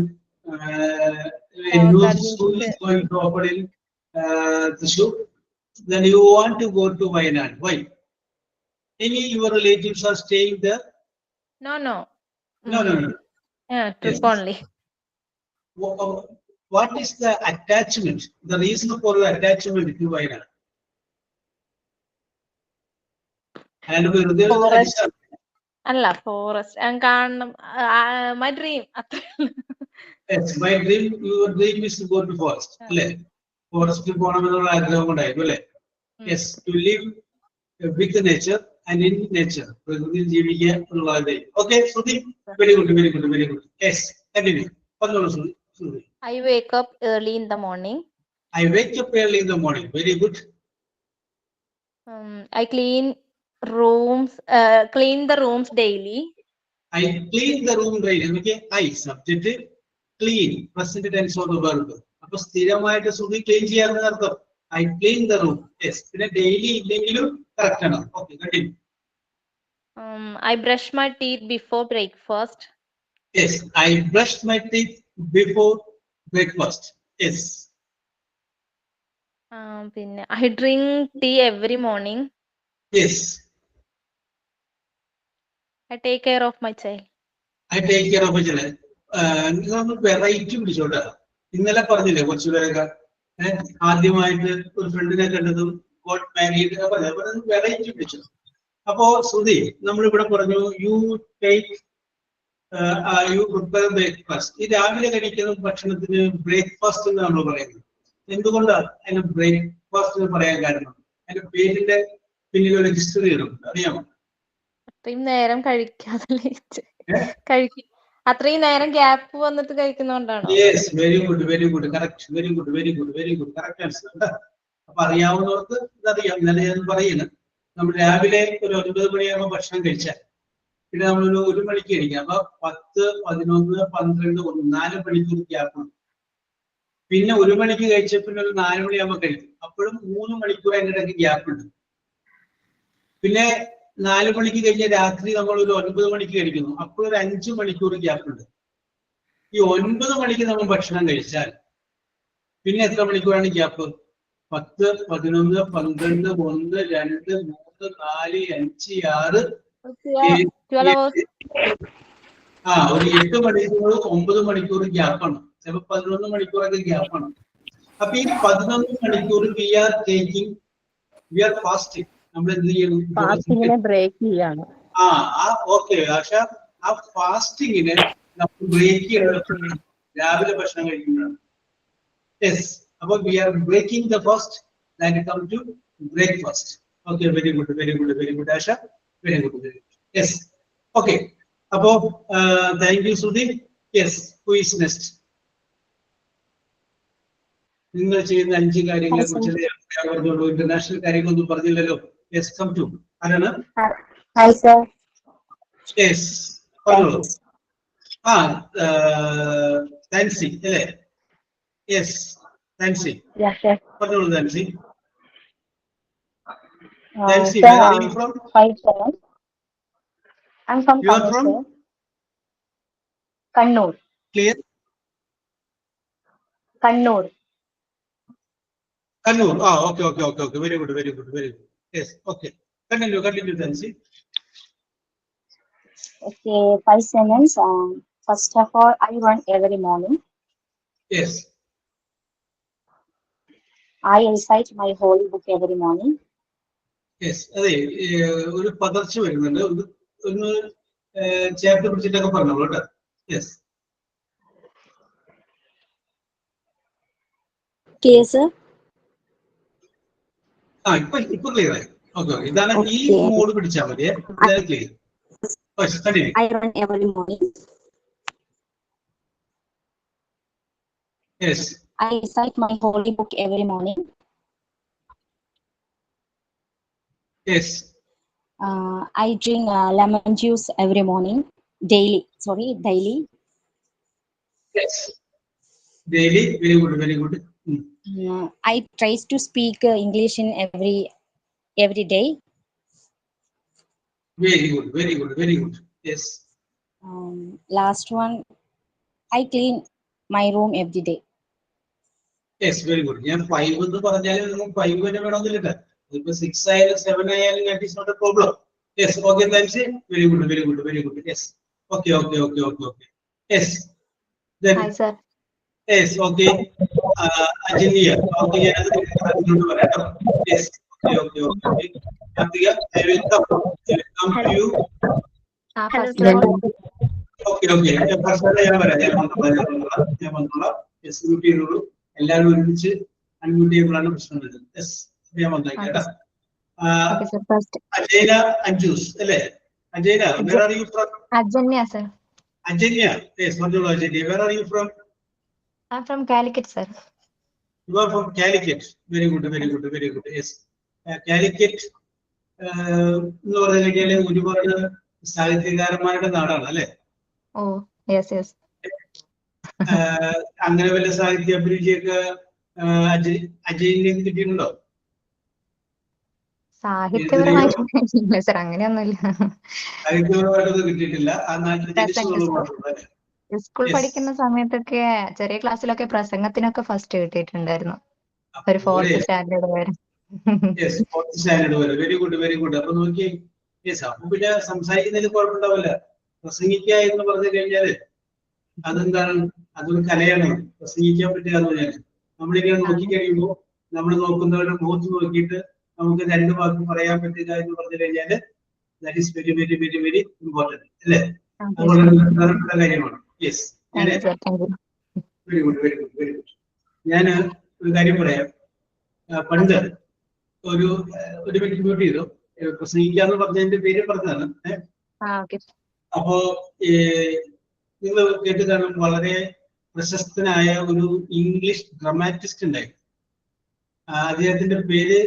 Suri is going to open in Thrissur. Then you want to go to Wayanad. Why? Any your relatives are staying there? No, no. No. Yeah, trip Yes. only. What is the attachment? The reason for the attachment to Wayanad? And Forest. Allah, forest. And my dream. Yes, my dream, your dream is to go to forest. Forest to go yes, to live with the nature and in nature. Okay, Sudhi, very good. Yes, continue. I wake up early in the morning. I wake up early in the morning. Very good. I clean the rooms daily. I clean the room daily. Okay, I subject clean present tense of the verb. അപ്പോൾ സ്ഥിരമായിട്ട് Sudhi clean ചെയ്യാറുണ്ട് അർത്ഥം. I clean the room. Yes. പിന്നെ daily ഇല്ലെങ്കിലും correct ആണ്. Okay, continue. I brush my teeth before breakfast. Yes, I brushed my teeth before breakfast. Yes. I drink tea every morning. Yes. I take care of my child. I take care of my child. നമ്മൾ variety പിടിച്ചോട്ടെ. ഇന്നലെ പറഞ്ഞില്ലേ കുറച്ചുപേരൊക്കെ ആദ്യമായിട്ട് ഒരു ഫ്രണ്ടിനെ കണ്ടതും got married variety പിടിച്ചു. അപ്പോ ശ്രുതി നമ്മളിവിടെ പറഞ്ഞു you take you prepare breakfast. ഈ രാവിലെ കഴിക്കുന്ന ഭക്ഷണത്തിന് ബ്രേക്ക്ഫാസ്റ്റ് എന്ന് നമ്മൾ പറയുന്നത്. എന്തുകൊണ്ടാണ് അതിന് ബ്രേക്ക്ഫാസ്റ്റ് പറയാൻ കാരണം? അതിന്റെ പേരിന്റെ പിന്നിൽ ഒരു ഹിസ്റ്ററി ഉണ്ട്, അറിയാമോ? അത്രയും നേരം കഴിക്കാതെ അത്രയും നേരം ഗ്യാപ്പ് വന്നിട്ട് കഴിക്കുന്നോണ്ടാണോ? Yes, very good correct, very good correct answer. അപ്പൊ അറിയാവുന്നവർക്ക് ഇതറിയാം. ഇന്നലെ ഞാൻ പറയുന്നത് നമ്മൾ രാവിലെ ഒരു 9 മണിയാകുമ്പോൾ ഭക്ഷണം കഴിച്ചാൽ പിന്നെ നമ്മളൊരു 1 മണിക്ക് കഴിക്കാം. അപ്പൊ 10, 11, 12, 4 മണിക്കൂർ ഗ്യാപ്പ്. പിന്നെ 1 മണിക്ക് കഴിച്ച പിന്നെ ഒരു 4 മണിയാകുമ്പോൾ കഴിക്കും. അപ്പോഴും 3 മണിക്കൂർ അതിൻ്റെ ഇടയ്ക്ക് ഗ്യാപ്പ് ഉണ്ട്. പിന്നെ 4 മണിക്ക് കഴിഞ്ഞ രാത്രി നമ്മൾ ഒരു 9 മണിക്ക് കഴിക്കുന്നു. അപ്പോൾ ഒരു 5 മണിക്കൂർ ഗ്യാപ്പ് ഉണ്ട്. ഈ 9 മണിക്ക് നമ്മൾ ഭക്ഷണം കഴിച്ചാൽ പിന്നെ എത്ര മണിക്കൂറാണ് ഗ്യാപ്പ്? 10, 11, 12, 1, 2, 3, 4, 5, 6, 7, ഒരു 8 മണിക്കൂർ 9 മണിക്കൂർ ഗ്യാപ്പാണ്. ചിലപ്പോൾ 11 മണിക്കൂറൊക്കെ ഗ്യാപ്പാണ്. അപ്പൊ ഈ 11 മണിക്കൂർ വി ആർ ഫാസ്റ്റിംഗ്. നമ്മൾ എന്ത് ചെയ്യണം? ബ്രേക്ക് ചെയ്യാണ്. ഓക്കെ ആശ, ആ ഫാസ്റ്റിങ്ങിന് നമ്മൾ ബ്രേക്ക് ചെയ്യണം രാവിലെ ഭക്ഷണം കഴിക്കുമ്പോഴാണ്. യെസ്, അപ്പോൾ we are breaking the fast that come to breakfast. Okay, very good Asha, very good. Yes, okay. അപ്പോ thank you Shruti. Yes, who is next? നിങ്ങൾ ചെയ്യുന്ന 5 കാര്യങ്ങളെ കുറിച്ച് പറഞ്ഞോളൂ. ഇന്റർനാഷണൽ കാര്യങ്ങളൊന്നും പറഞ്ഞില്ലല്ലോ. യെസ്, കം ടു ആരാണ്? Hi sir. യെസ്, പറഞ്ഞോളൂ. താൻസി അല്ലേ? യെസ്, താൻസി പറഞ്ഞോളൂ. Jhansi, where are you from? 5 seconds. I'm from You are from? Kannur. Clear? Kannur. Okay. Very good. Yes, okay. Continue, Tansi. Okay, 5 seconds. First of all, I run every morning. Yes. I recite my holy book every morning. Yes. അതെ, ഒരു പദർച്ച വരുന്നുണ്ട്. ഒന്ന് ചേർത്ത് പിടിച്ചിട്ടൊക്കെ പറഞ്ഞോളൂ കേട്ടോ. Yes. Clear, sir? ഇപ്പൊ clear ആയി. Okay, ഇതാണ് ഈ മോഡ് പിടിച്ചാൽ മതി. ഇതാണ് clear. I run every morning. Yes. I recite my holy book every morning. Yes. I drink lemon juice every morning. Daily. Yes. Daily. Very good. I try to speak English in every day. Very good. Yes. Last one, I clean my room every day. Yes, very good. ഞാൻ 5 എന്ന് പറഞ്ഞാൽ നിങ്ങൾക്ക് 5 തന്നെ വേണമെന്നില്ല. ഇപ്പൊ 6 ആയാലും 7 ആയാലും that is not a problem. Yes, okay, thanks. Very good, very good, very good. Yes. Okay. Yes. Then. Hi, sir. Yes, okay. Ajilia. Okay, ഞാൻ അത് പറഞ്ഞുകൊണ്ട് പറയാം. Yes. Okay. Karthika, I will come to you. Hello, sir. Okay. First ഞാൻ വന്നോളാം. Yes, mute ചെയ്തോളൂ. എല്ലാവരും ഒരുമിച്ച് unmute ചെയ്യുമ്പോഴാണ് പ്രശ്നം വരുന്നത്. Yes, ഞാൻ വന്നേക്കാം കേട്ടോ. Okay, sir. First. Ajayna Anjus, അല്ലേ? Ajayna, where are you from? Ajanya, sir. Ajanya, yes, പറഞ്ഞോളൂ Ajanya. Where are you from? I'm from Calicut, sir. You are from Calicut. Very good. Yes. Calicut എന്ന് പറഞ്ഞു കഴിഞ്ഞാൽ ഒരുപാട് സാഹിത്യകാരന്മാരുടെ നാടാണ് അല്ലേ? Oh, yes. അങ്ങനെ വല്ല സാഹിത്യ അഭിരുചിയൊക്കെ അജയിലേക്ക് കിട്ടിയിട്ടുണ്ടോ? സാഹിത്യപരമായിട്ടില്ല സർ, അങ്ങനെയൊന്നുമില്ല. സാഹിത്യപരമായിട്ടൊന്നും കിട്ടിയിട്ടില്ല. ആ നാട്ടിൽ സ്കൂൾ പഠിക്കുന്ന സമയത്തൊക്കെ ചെറിയ ക്ലാസ്സിലൊക്കെ പ്രസംഗത്തിനൊക്കെ ഫസ്റ്റ് കിട്ടിയിട്ടുണ്ടായിരുന്നു. ഒരു 4th സ്റ്റാൻഡേർഡ് വരെ. Very good. അപ്പൊ നോക്കി, അപ്പൊ പിന്നെ സംസാരിക്കുന്നതിൽ കുഴപ്പമുണ്ടാവില്ല. പ്രസംഗിക്കുക എന്ന് പറഞ്ഞു കഴിഞ്ഞാല് അതെന്താണ്, അതൊരു കലയാണ്. പ്രസംഗിക്കാൻ പറ്റുക എന്ന് പറഞ്ഞാൽ നമ്മളിങ്ങനെ നോക്കി കഴിയുമ്പോൾ നമ്മൾ നോക്കുന്നവരുടെ മുഖത്ത് നോക്കിയിട്ട് നമുക്ക് 2 വാക്ക് പറയാൻ പറ്റുക എന്ന് പറഞ്ഞു കഴിഞ്ഞാല് ദാറ്റ് ഈസ് വെരി ഇമ്പോർട്ടന്റ് അല്ലേ? അതുപോലെ പ്രധാനപ്പെട്ട കാര്യമാണ്. Yes, very good. ഞാൻ ഒരു കാര്യം പറയാം. പണ്ട് ഒരു മിനിറ്റ് മ്യൂട്ട് ചെയ്തു. പ്രസംഗിക്കാന്ന് പറഞ്ഞതിന്റെ പേര് പറഞ്ഞതാണ്. അപ്പോ നിങ്ങൾ കേട്ട് കാണും, വളരെ പ്രശസ്തനായ ഒരു ഇംഗ്ലീഷ് ഡ്രാമാറ്റിസ്റ്റ് ഉണ്ടായിരുന്നു. അദ്ദേഹത്തിന്റെ പേര്,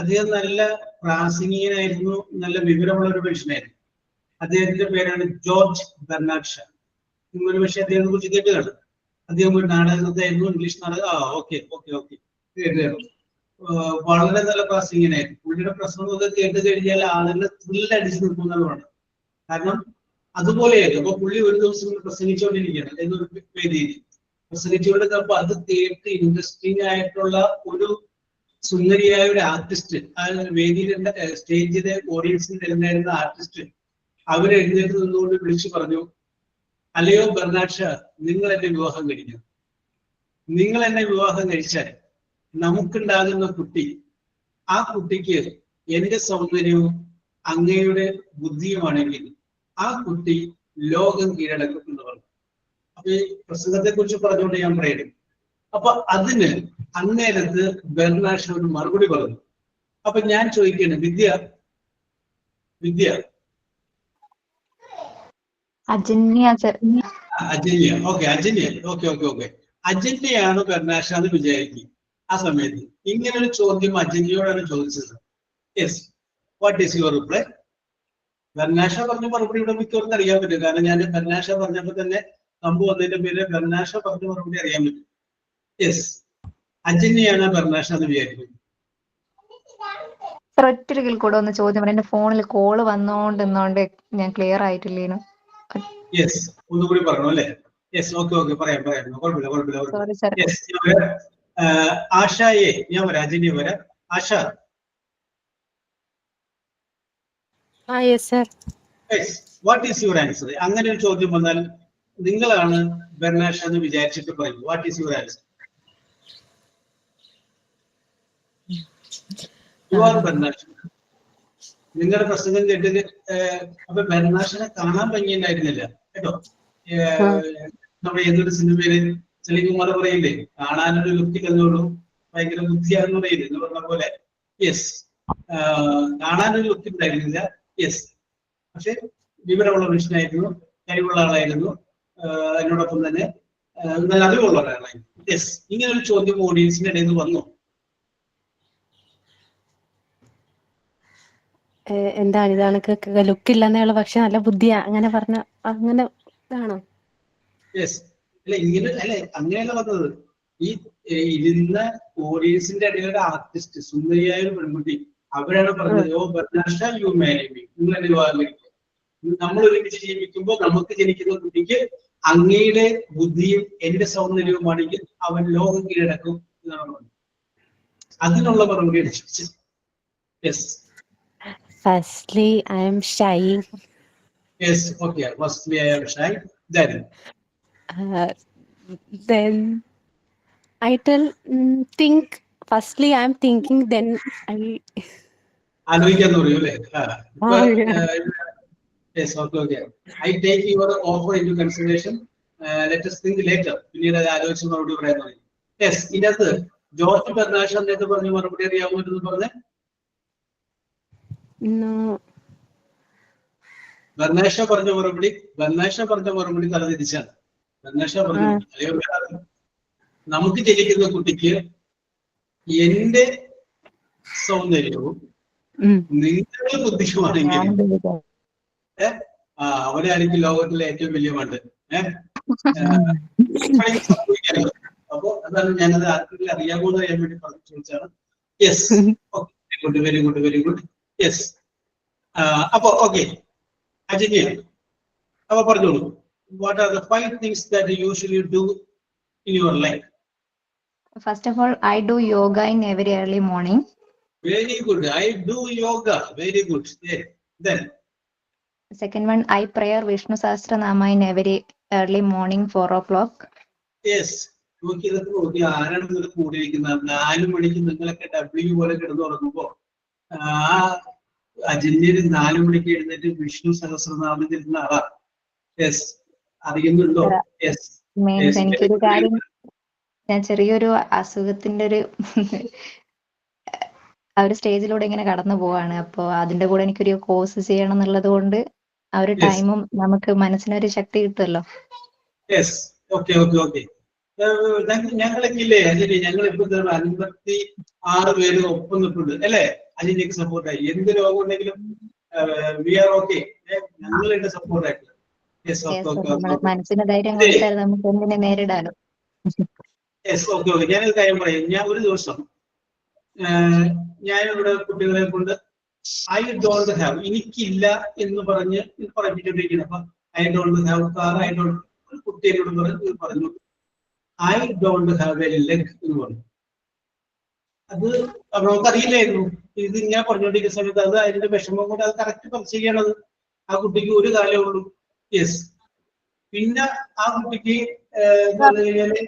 അദ്ദേഹം നല്ല പ്രാസംഗികനായിരുന്നു, നല്ല വിവരമുള്ള ഒരു മനുഷ്യനായിരുന്നു. അദ്ദേഹത്തിന്റെ പേരാണ് ജോർജ് ബെർണാഡ് ഷാ. നിങ്ങൾ ഒരു പക്ഷേ അദ്ദേഹത്തെ കുറിച്ച് കേട്ട് കാണും. അദ്ദേഹം ഒരു നാടകത്തായിരുന്നു, ഇംഗ്ലീഷ് നാടകം. ഓക്കെ. വളരെ നല്ല പ്രാസംഗികനായിരുന്നു. പുള്ളിയുടെ പ്രസംഗമൊക്കെ കേട്ട് കഴിഞ്ഞാൽ ആളുകൾ ത്രില്ലടിച്ച് നിൽക്കുന്നതാണ്. കാരണം അതുപോലെയായിരുന്നു. അപ്പൊ പുള്ളി ഒരു ദിവസം പ്രസംഗിച്ചുകൊണ്ടിരിക്കുകയാണ് എന്നൊരു വേദിയിൽ പ്രസംഗിച്ചുകൊണ്ടിരുന്നപ്പോ അത് കേട്ട് ഇൻട്രസ്റ്റിംഗ് ആയിട്ടുള്ള ഒരു സുന്ദരിയായ ഒരു ആർട്ടിസ്റ്റ്, ആ വേദിയിലെ സ്റ്റേജിലെ ഓഡിയൻസിൽ ഇരുന്നായിരുന്ന ആർട്ടിസ്റ്റ്, അവര് എഴുന്നേറ്റ് നിന്നുകൊണ്ട് വിളിച്ചു പറഞ്ഞു, അല്ലയോ ബെർണാഡ് ഷാ, നിങ്ങൾ എന്നെ വിവാഹം കഴിക്കണം. നിങ്ങൾ എന്നെ വിവാഹം കഴിച്ചാൽ നമുക്കുണ്ടാകുന്ന കുട്ടി, ആ കുട്ടിക്ക് എന്റെ സൗന്ദര്യവും അങ്ങയുടെ ബുദ്ധിയുമാണെങ്കിൽ ആ കുട്ടി ലോകം കീഴടക്കും എന്ന് പറഞ്ഞു. അപ്പൊ ഈ പ്രസംഗത്തെ കുറിച്ച് പറഞ്ഞുകൊണ്ട് ഞാൻ പറയുന്നത്. അപ്പൊ അതിന് അന്നേരത്ത് ബെർണാഡ് ഷാ ഒരു മറുപടി പറഞ്ഞു. അപ്പൊ ഞാൻ ചോദിക്കുകയാണ്, വിദ്യ അജന്യാണ് ബെർണാഡ് ഷാ എന്ന് വിചാരിക്കും. ആ സമയത്ത് ഇങ്ങനെ ഒരു ചോദ്യം അജന്യോടാണ് ചോദിച്ചത്. Yes, what is your reply? Bernard Shaw പറഞ്ഞ മറുപടി ഇവിടെ മിക്കവർക്കും അറിയാൻ പറ്റും. കാരണം ഞാൻ ബെർണാഡ് ഷാ പറഞ്ഞപ്പോ തന്നെ കമ്പ് വന്നതിന്റെ പേര് ബെർണാഡ് ഷാ പറഞ്ഞ മറുപടി അറിയാൻ പറ്റും. യെസ്, അജന്യാണ് ബെർണാഡ് ഷാ എന്ന് വിചാരിക്കുന്നത്. ഒറ്റൊരിക്കൽ കൂടെ ഒന്ന് ചോദ്യം പറയാം. എന്റെ ഫോണിൽ കോള് വന്നോണ്ട് ഞാൻ ക്ലിയർ ആയിട്ടില്ലേനു. യെസ്, ഒന്നുകൂടി പറഞ്ഞു അല്ലേ? യെസ്, ഓക്കെ, പറയാം. കുഴപ്പമില്ല. ആശയെ ഞാൻ വരാം, അജന്യ വരാം. ആശ. Yes, sir. What is your answer? അങ്ങനെ ഒരു ചോദ്യം വന്നാൽ നിങ്ങളാണ് ബെർണാഡ് ഷാ എന്ന് വിചാരിച്ചിട്ട് പറയും. What is your answer? You are Bernard Shaw. നിങ്ങളുടെ പ്രസംഗം കേട്ടിട്ട് അപ്പൊ ബെർണാഡ് ഷാനെ കാണാൻ ഭംഗിയുണ്ടായിരുന്നില്ല കേട്ടോ. നമ്മുടെ ഏതൊരു സിനിമയില് സെലിംകുമാർ പറയില്ലേ, കാണാനൊരു ലുക്ക് തന്നോളൂ, ഭയങ്കര ബുദ്ധിയാണെന്ന് പറയില്ലേ എന്ന് പറഞ്ഞ പോലെ. യെസ്, കാണാനൊരു ലുക്ക് ഉണ്ടായിരുന്നില്ല. യെസ്, പക്ഷെ വിവരമുള്ള മനുഷ്യനായിരുന്നു, കഴിവുള്ള ആളായിരുന്നു, അതിനോടൊപ്പം തന്നെ നല്ല അറിവുള്ള ഒരാളായിരുന്നു. യെസ്, ഇങ്ങനെ ഒരു ചോദ്യം ഓഡിയൻസിന്റെ ഇടയിൽ നിന്ന് വന്നു. എന്താണ് ഇതാണ് ലുക്ക് ഇല്ലെന്നുള്ള, പക്ഷെ നല്ല ബുദ്ധിയാ, അങ്ങനെ പറഞ്ഞ അങ്ങനെ ഇതാണോ? യെസ്, അങ്ങനെയല്ല പറഞ്ഞത്. ഈ ഇരുന്ന ഓഡിയൻസിന്റെ ഇടയിലൊരു ആർട്ടിസ്റ്റ്, സുന്ദരിയായ ഒരു പെൺകുട്ടി, അവരാണ് പറഞ്ഞത്, oh Bernard Shaw, you marry me, നിങ്ങൾ എന്നെ വിവാഹം കഴിക്കുക. നമ്മൾ ഒരുമിച്ച് ജീവിക്കുമ്പോൾ നമുക്ക് ജനിക്കുന്ന കുട്ടിക്ക് അങ്ങയുടെ ബുദ്ധിയും എന്റെ സൗന്ദര്യവുമാണെങ്കിൽ അവൻ ലോകം കീഴടക്കും എന്നാണ്. അതിനുള്ള മറുപടി yes. Firstly, I am shy. Yes, okay. Firstly, I am shy. Then I tell think. Firstly, I am thinking. Then I. ആലോചിക്കാന്ന് പറയും അല്ലേ? Yes, okay. I take your offer into consideration. Let us think later. പിന്നീട് അത് ആലോചിച്ച് മറുപടി പറയാൻ പറയും. Yes, ഇതിനകത്ത് George ബെർണാഷ് അദ്ദേഹത്തെ പറഞ്ഞ മറുപടി അറിയാവുന്ന പറഞ്ഞേ. No. ബെർണാഷ പറഞ്ഞ മറുപടി തലതിരിച്ചാണ്. ബെർണാഷ പറഞ്ഞു നമുക്ക് ജനിക്കുന്ന കുട്ടിക്ക് എന്റെ സൗന്ദര്യവും നിങ്ങളുടെ ബുദ്ധിയുമാണെങ്കിൽ അവരായിരിക്കും ലോകത്തിലെ ഏറ്റവും വലിയ മണ്ട്. അപ്പൊ അതാണ് ഞാനത് ആർക്കെങ്കിലും അറിയാമോന്ന് അറിയാൻ വേണ്ടി പറഞ്ഞു ചോദിച്ചാണ്. Yes, very good. യെസ്, അപ്പൊ ഓക്കെ അജന്യ, അപ്പൊ പറഞ്ഞോളൂ. What are the 5 things that you usually do in your life? First of all, I do yoga in every early morning. Very good. I do yoga. Very good. Yeah. Then. Second one, I pray Vishnu Sahasranama in every early morning, 4 o'clock. Yes. നോക്കി ആരാണ് നിങ്ങൾ കൂടിയിരിക്കുന്നത്? 4 മണിക്ക് നിങ്ങളൊക്കെ W പോലെ കിടന്നു തുടങ്ങുമ്പോ അജന്യന് 4 മണിക്ക് എഴുന്നേറ്റ് വിഷ്ണു സഹസ്രനാമം ഇരുന്ന ആളാ. യെസ്, അറിയുന്നുണ്ടോ? യെസ്. മീൻസ് എനിക്കൊരു കാര്യം, ഞാൻ ചെറിയൊരു അസുഖത്തിന്റെ ഒരു ആ ഒരു സ്റ്റേജിലൂടെ ഇങ്ങനെ കടന്നു പോവാണ്. അപ്പൊ അതിന്റെ കൂടെ എനിക്കൊരു കോഴ്സ് ചെയ്യണം എന്നുള്ളത് കൊണ്ട് ആ ഒരു ടൈമും നമുക്ക് മനസ്സിനൊരു ശക്തി കിട്ടുമല്ലോ. Yes, okay. ഞങ്ങളൊക്കെ ഇല്ലേ അജന്യ, ഞങ്ങളിപ്പോ 56 പേര് ഒപ്പം നിൽപ്പുണ്ട് അല്ലേ? അജന്യക്ക് സപ്പോർട്ടായി. എന്ത് രോഗം ഉണ്ടെങ്കിലും വി ആർ ഓക്കെ. ഞങ്ങളുടെ സപ്പോർട്ടായിട്ട്. മനസ്സിന് ധൈര്യം കൊടുത്താൽ നമുക്ക് എന്തിനെ നേരിടാനോ. Yes, okay. ഞാനൊരു കാര്യം പറയാം. ഞാൻ ഒരു ദിവസം ഞാനിവിടെ കുട്ടികളെ കൊണ്ട് ഐ ഡോണ്ട് ഹാവ്, എനിക്കില്ല എന്ന് പറഞ്ഞിട്ടുണ്ടിരിക്കുന്നത്. അപ്പൊ I don't have car, I don't, കുട്ടിയോട് പറഞ്ഞു I don't have A leg എന്ന് പറഞ്ഞു. അത് നമുക്കറിയില്ലായിരുന്നു. ഇത് ഇങ്ങനെ പറഞ്ഞുകൊണ്ടിരിക്കുന്ന സമയത്ത് അത് അതിന്റെ വിഷമം കൊണ്ട് അത് കറക്റ്റ് പറിച്ച് ചെയ്യണത്. ആ കുട്ടിക്ക് ഒരു കാലേ ഉള്ളൂ. യെസ്. പിന്നെ ആ കുട്ടിക്ക് പറഞ്ഞു കഴിഞ്ഞാല്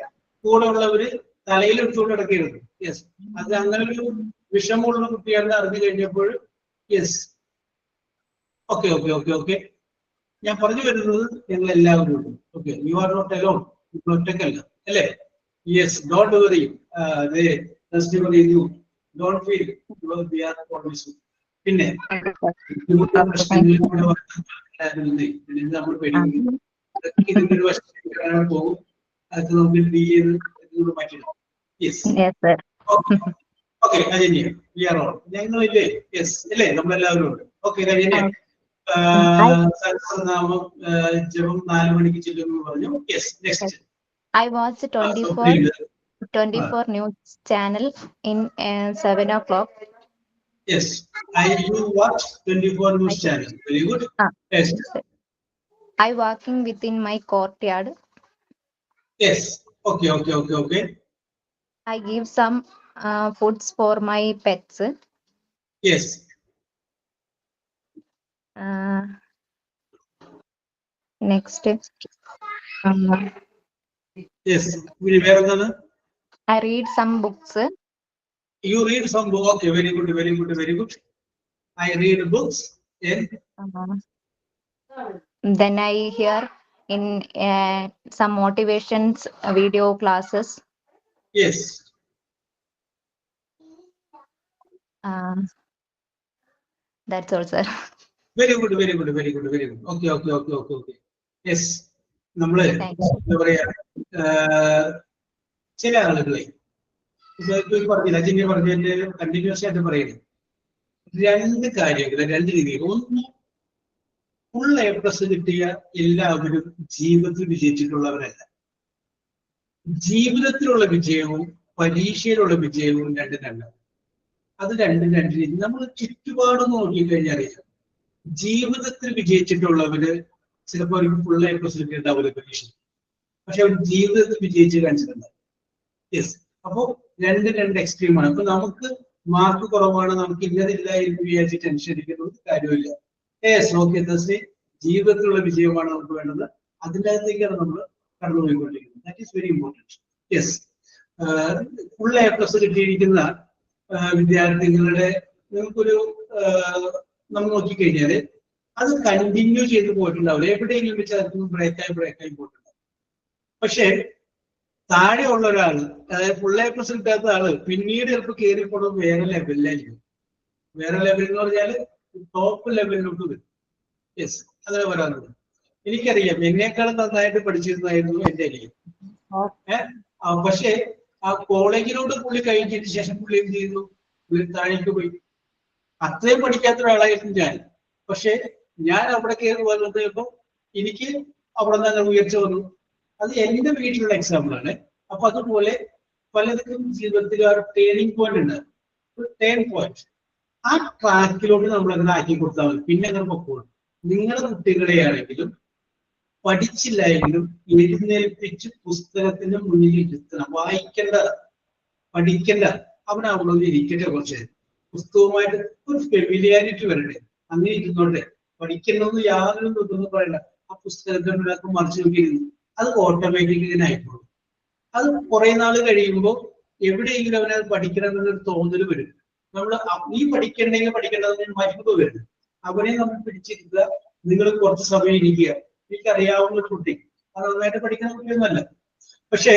കൂടെ ഉള്ളവര് തലയിൽ എടുത്തുകൊണ്ട് കിടക്കരുത്. യെസ്, അത് അങ്ങനെ ഒരു വിഷമമുള്ള കുട്ടിയാണെന്ന് അറിഞ്ഞു കഴിഞ്ഞപ്പോൾ യെസ്, ഓക്കെ. ഞാൻ പറഞ്ഞു വരുന്നത് ഞങ്ങൾ എല്ലാവരും ഉണ്ട്. Okay, you are not alone. നിങ്ങൾ ഒറ്റക്കല്ല അല്ലേ? Yes, don't worry. Don't feel we are always. പിന്നെ നമ്മൾ പേടിക്കുന്നു. ഇതിന്റെ ഒരു വശം പോകും. അത് നമുക്ക് ഡീൽ ചെയ്ത് മാറ്റിയിടാം. Yes, okay. Ajanya, we are all. ഞങ്ങളില്ലേ? യെസ് അല്ലേ? നമ്മളെല്ലാവരും ഉണ്ട്. ഓക്കെ അജന്യ, സഹസ്രനാമം ജപം 4 മണിക്ക് ചെല്ലുമെന്ന് പറഞ്ഞു. Yes, next. I watch 24 news channel in 7 o'clock. Yes, I do watch 24 news channel. Very good. Yes. I walking within my courtyard. Yes. Okay. I give some foods for my pets. Yes. Next. Yes. Will you wear? I read some books. You read some book. Okay, very good. I read books. Yeah. Then I hear in some motivations video classes. Yes. That's all, sir. Very good. Okay. Yes. നമ്മള് എന്താ പറയാ, ചില ആളുകളെ പറഞ്ഞില്ല, അജിന്റെ പറഞ്ഞതിന്റെ continuous ആയിട്ട് പറയുന്നത് 2 കാര്യങ്ങൾ, 2 രീതികൾ. ഒന്ന്, ഫുൾ A+ കിട്ടിയ എല്ലാവരും ജീവിതത്തിൽ വിജയിച്ചിട്ടുള്ളവരല്ല. ജീവിതത്തിലുള്ള വിജയവും പരീക്ഷയിലുള്ള വിജയവും 2 അത് 2 രീതി. നമ്മൾ ചുറ്റുപാടൊന്ന് നോക്കിക്കഴിഞ്ഞാൽ അറിയാം. ജീവിതത്തിൽ വിജയിച്ചിട്ടുള്ളവര് ചിലപ്പോൾ അവർക്ക് ഫുൾ A+ കിട്ടാവില്ല പരീക്ഷ, പക്ഷെ അവർ ജീവിതത്തിൽ വിജയിച്ച് കാണിച്ചിട്ടുണ്ട്. യെസ്. അപ്പോ രണ്ട് എക്സ്ട്രീമാണ്. അപ്പൊ നമുക്ക് മാർക്ക് കുറവാണ്, നമുക്ക് ഇല്ലതില്ല എന്ന് വിചാരിച്ച് ടെൻഷൻ അടിക്കുന്ന ഒരു കാര്യമില്ല. ഓക്കെ, ജീവിതത്തിലുള്ള വിജയമാണ് നമുക്ക് വേണ്ടത്. അതിൻ്റെ അകത്തേക്കാണ് നമ്മൾ കടന്നുപോയിക്കൊണ്ടിരിക്കുന്നത്. That is very important. Yes. Full A+ കിട്ടിയിരിക്കുന്ന വിദ്യാർത്ഥികളുടെ നിങ്ങൾക്കൊരു നമ്മൾ നോക്കിക്കഴിഞ്ഞാല് അത് കണ്ടിന്യൂ ചെയ്ത് പോയിട്ടുണ്ടാവില്ല. എവിടെയെങ്കിലും വെച്ച് അതൊന്നും ബ്രേക്കായി പോയിട്ടുണ്ടാവും. പക്ഷെ താഴെയുള്ള ഒരാൾ, അതായത് ഫുൾ A+ കിട്ടാത്ത ആള് പിന്നീട് ചിലപ്പോൾ കയറിപ്പോണത് വേറെ ലെവലിലായിരിക്കും. വേറെ ലെവൽ എന്ന് പറഞ്ഞാല് ടോപ്പ് ലെവലിലോട്ട് വരും. യെസ്, അങ്ങനെ വരാറുണ്ട്. എനിക്കറിയാം, എന്നേക്കാളും നന്നായിട്ട് പഠിച്ചിരുന്നായിരുന്നു എന്റെ അനിയൻ. പക്ഷെ ആ കോളേജിലോട്ട് പുള്ളി കഴിഞ്ഞതിന് ശേഷം പുള്ളി എന്ത് ചെയ്യുന്നു, താഴേക്ക് പോയി. അത്രയും പഠിക്കാത്ത ഒരാളായിരുന്നു ഞാൻ. പക്ഷെ ഞാൻ അവിടെ കയറി വന്നത് ഇപ്പൊ എനിക്ക് അവിടെ നിന്ന് ഉയർച്ച വന്നു. അത് എന്റെ വീട്ടിലുള്ള എക്സാമ്പിൾ ആണ്. അപ്പൊ അതുപോലെ പലർക്കും ജീവിതത്തിൽ ഒരു ടേണിംഗ് പോയിന്റ് ഉണ്ട്, ഒരു ടേൺ പോയിന്റ്. ആ ട്രാക്കിലോട്ട് നമ്മൾ അങ്ങനെ ആക്കി കൊടുത്താൽ മതി. പിന്നെ അങ്ങനെ പൊക്കോളും. നിങ്ങളുടെ കുട്ടികളെയാണെങ്കിലും പഠിച്ചില്ല എങ്കിലും എഴുന്നേൽപ്പിച്ച് പുസ്തകത്തിന്റെ മുന്നിൽ ഇരുത്തണം. വായിക്കേണ്ട, പഠിക്കേണ്ട, അവൻ അവിടെ ഇരിക്കട്ടെ. കുറച്ച് പുസ്തകവുമായിട്ട് ഒരു ഫെമിലിയാരിറ്റി വരട്ടെ. അങ്ങനെ ഇരുന്നോട്ടെ. പഠിക്കണമെന്ന് യാതൊരു ഇതൊന്നും പറയണ്ട. ആ പുസ്തകത്തിന്റെ മുന്നിലൊക്കെ മറിച്ച് നോക്കിയിരുന്നു, അത് ഓട്ടോമാറ്റിക് ഇങ്ങനെ ആയിക്കോളും. അത് കുറെ നാൾ കഴിയുമ്പോൾ എവിടെയെങ്കിലും അവനത് പഠിക്കണം എന്നൊരു തോന്നൽ വരും. നമ്മൾ നീ പഠിക്കണ്ടെങ്കിൽ പഠിക്കേണ്ടതെന്ന് മരുന്ന് വരും. അവനെ നമ്മൾ പിടിച്ചിരിക്കുക. നിങ്ങൾ കുറച്ച് സമയം ഇരിക്കുക. എനിക്കറിയാവുന്ന ഒരു കുട്ടി, അത് നന്നായിട്ട് പഠിക്കുന്ന കുട്ടിയൊന്നുമല്ല. പക്ഷെ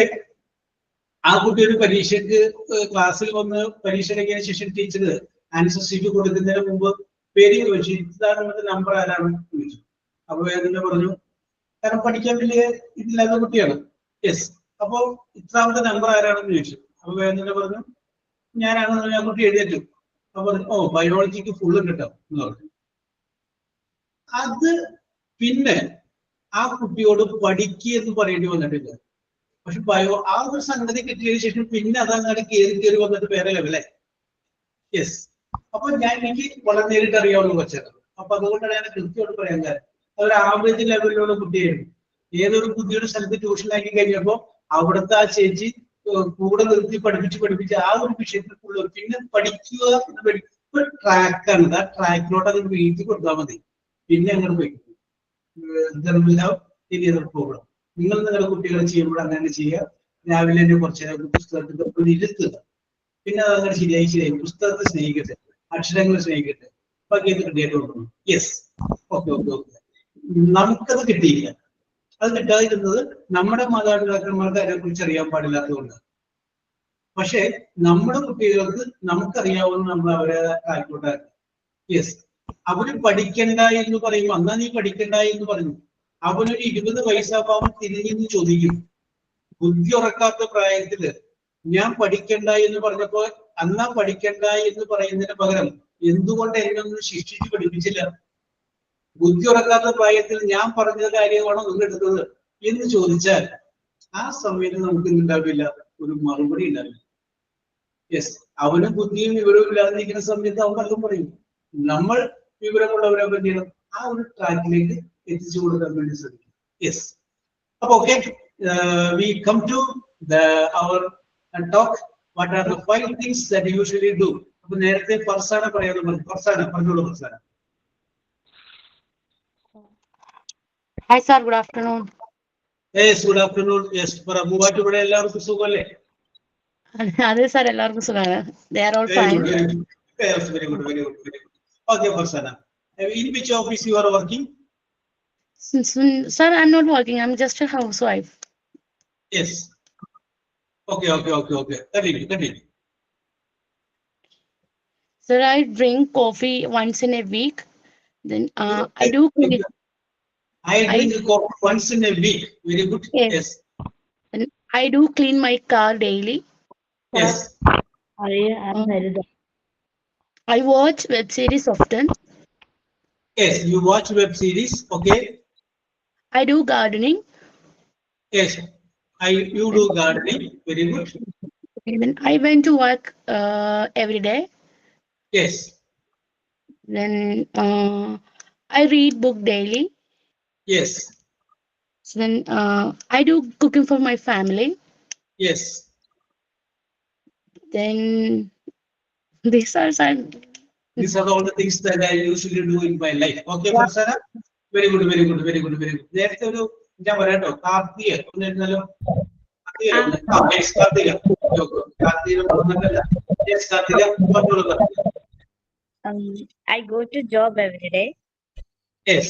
ആ കുട്ടി ഒരു പരീക്ഷയ്ക്ക് ക്ലാസ്സിൽ വന്ന് പരീക്ഷ കഴിഞ്ഞ ശേഷം ടീച്ചർ ആൻസർ ഷീറ്റ് കൊടുക്കുന്നതിന് മുമ്പ് പേര് ചോദിച്ചു, ഇതാണ് നമ്പർ ആരാണ് ചോദിച്ചു. അപ്പൊ വേദന പറഞ്ഞു, കാരണം പഠിക്കാൻ വലിയ ഇതില്ലാത്ത കുട്ടിയാണ്. യെസ്. അപ്പൊ ഇത്രാമത്തെ നമ്പർ ആരാണെന്ന് ചോദിച്ചു. അപ്പൊ വേദന പറഞ്ഞു, ഞാനാണെന്ന് ഞാൻ കുട്ടി എഴുതിയിട്ടു. അപ്പൊ പറഞ്ഞു, ഓ ബയോളജിക്ക് ഫുള്ളും കിട്ടാം എന്ന് പറഞ്ഞു. അത് പിന്നെ ആ കുട്ടിയോട് പഠിക്കുക എന്ന് പറയേണ്ടി വന്നിട്ടില്ല. പക്ഷെ ആ ഒരു സംഗതി കിട്ടിയതിനു ശേഷം പിന്നെ അതങ്ങോട്ട് കയറി വന്നിട്ട് വേറെ ലെവലേ. യെസ്. അപ്പൊ എനിക്ക് വളരെ നേരിട്ട് അറിയാവുന്ന കൊച്ചാണ്. അപ്പൊ അതുകൊണ്ടാണ് ഞാൻ കൃത്യമായിട്ട് പറയാൻ കാര്യം. അതൊരു ആവറേജ് ലെവലിലുള്ള കുട്ടിയായിരുന്നു. ഏതൊരു പുതിയൊരു സ്ഥലത്ത് ട്യൂഷനാക്കി കഴിഞ്ഞപ്പോ അവിടുത്തെ ആ ചേച്ചി കൂടെ നിർത്തി പഠിപ്പിച്ച് ആ ഒരു വിഷയത്തിലുള്ള പിന്നെ പഠിക്കുക ഒരു ട്രാക്കാണ്. ആ ട്രാക്കിലോട്ട് അത് വീഴ്ത്തി കൊടുത്താൽ മതി. പിന്നെ അങ്ങനെ പോയി പ്രോബ്ലം. നിങ്ങൾ നിങ്ങളുടെ കുട്ടികളെ ചെയ്യുമ്പോൾ അങ്ങനെ ചെയ്യുക. രാവിലെ തന്നെ കുറച്ച് നേരം പുസ്തകത്തിൽ ഇരുത്തുക. പിന്നെ അത് അങ്ങനെ ശരിയായി പുസ്തകത്തെ സ്നേഹിക്കട്ടെ, അക്ഷരങ്ങളെ സ്നേഹിക്കട്ടെ. ബാക്കി അത് കിട്ടിയിട്ട് കൊടുക്കണം. യെസ്. ഓക്കെ. നമുക്കത് കിട്ടിയില്ല. അത് കിട്ടാതിരുന്നത് നമ്മുടെ മാതാപിതാക്കന്മാർക്ക് അതിനെ കുറിച്ച് അറിയാൻ പാടില്ലാത്തതുകൊണ്ടാണ്. പക്ഷെ നമ്മുടെ കുട്ടികൾക്ക് നമുക്കറിയാവുന്ന നമ്മൾ അവരെ ആയിക്കോട്ടാക്കുക. യെസ്. അവര് പഠിക്കണ്ട എന്ന് പറയുമ്പോൾ അന്നാ നീ പഠിക്കണ്ട എന്ന് പറഞ്ഞു. അവനൊരു 20 വയസ്സാകുമ്പോൾ തിരിഞ്ഞെന്ന് ചോദിക്കും. ബുദ്ധി ഉറക്കാത്ത പ്രായത്തില് ഞാൻ പഠിക്കണ്ട എന്ന് പറഞ്ഞപ്പോ അന്നാ പഠിക്കണ്ട എന്ന് പറയുന്നതിന് പകരം എന്തുകൊണ്ട് എന്നെ ഒന്നും ശിക്ഷിച്ച് പഠിപ്പിച്ചില്ല? ബുദ്ധി ഉറക്കാത്ത പ്രായത്തിൽ ഞാൻ പറഞ്ഞ കാര്യമാണോ നിങ്ങൾ എടുത്തത് എന്ന് ചോദിച്ചാൽ ആ സമയത്ത് നമുക്ക് ഉണ്ടാവില്ല, ഒരു മറുപടി ഉണ്ടാവില്ല. യെസ്. അവനും ബുദ്ധിയും വിവരവും ഇല്ലാതിരിക്കുന്ന സമയത്ത് അവൻ പലതും പറയും. നമ്മൾ വിവരമുള്ളവരെ പറ്റിയാണ് ആ ഒരു ട്രാക്കിലേക്ക് എത്തിച്ചു കൊടുക്കാൻ വേണ്ടി ശ്രമിക്കും. യെസ്. അപ്പൊ okay, we come to our talk. What are the 5 things that you usually do? അപ്പൊ നേരത്തെ ഫർസാന പറയാൻ പറഞ്ഞു. ഫർസാന പറഞ്ഞോളൂ. Farsana. Hi sir, good afternoon. Yes, good afternoon. Yes, Muvattupuzha എല്ലാവർക്കും സുഖമല്ലേ? അതെ സാർ, എല്ലാവർക്കും സുഖമാണ്. They are all fine. Yes, very good. Okay, Farsana. In which office you are working? Sir, I'm not working. I'm just a housewife. Yes. Okay. Continue. Sir, I drink coffee once in a week. Then I do. I drink coffee once in a week. Very good. Yes. And I do clean my car daily. Yes. I watch web series often. Yes, you watch web series. Okay. I do gardening. Yes, you do gardening. Very good. And then I went to work every day. Yes. Then I read book daily. Yes. So then I do cooking for my family. Yes. Then these are some. These are all the things that I usually do in my life. Okay, Farsana? Very good, very good, very good, very good. നേരത്തെ ഒരു ഞാൻ പറയാട്ടോ Karthika ഒന്നിരുന്നല്ലോ yes Karthika Karthika പറഞ്ഞിട്ടല്ല yes Karthika പറഞ്ഞോളൂ Karthika I go to job every day. yes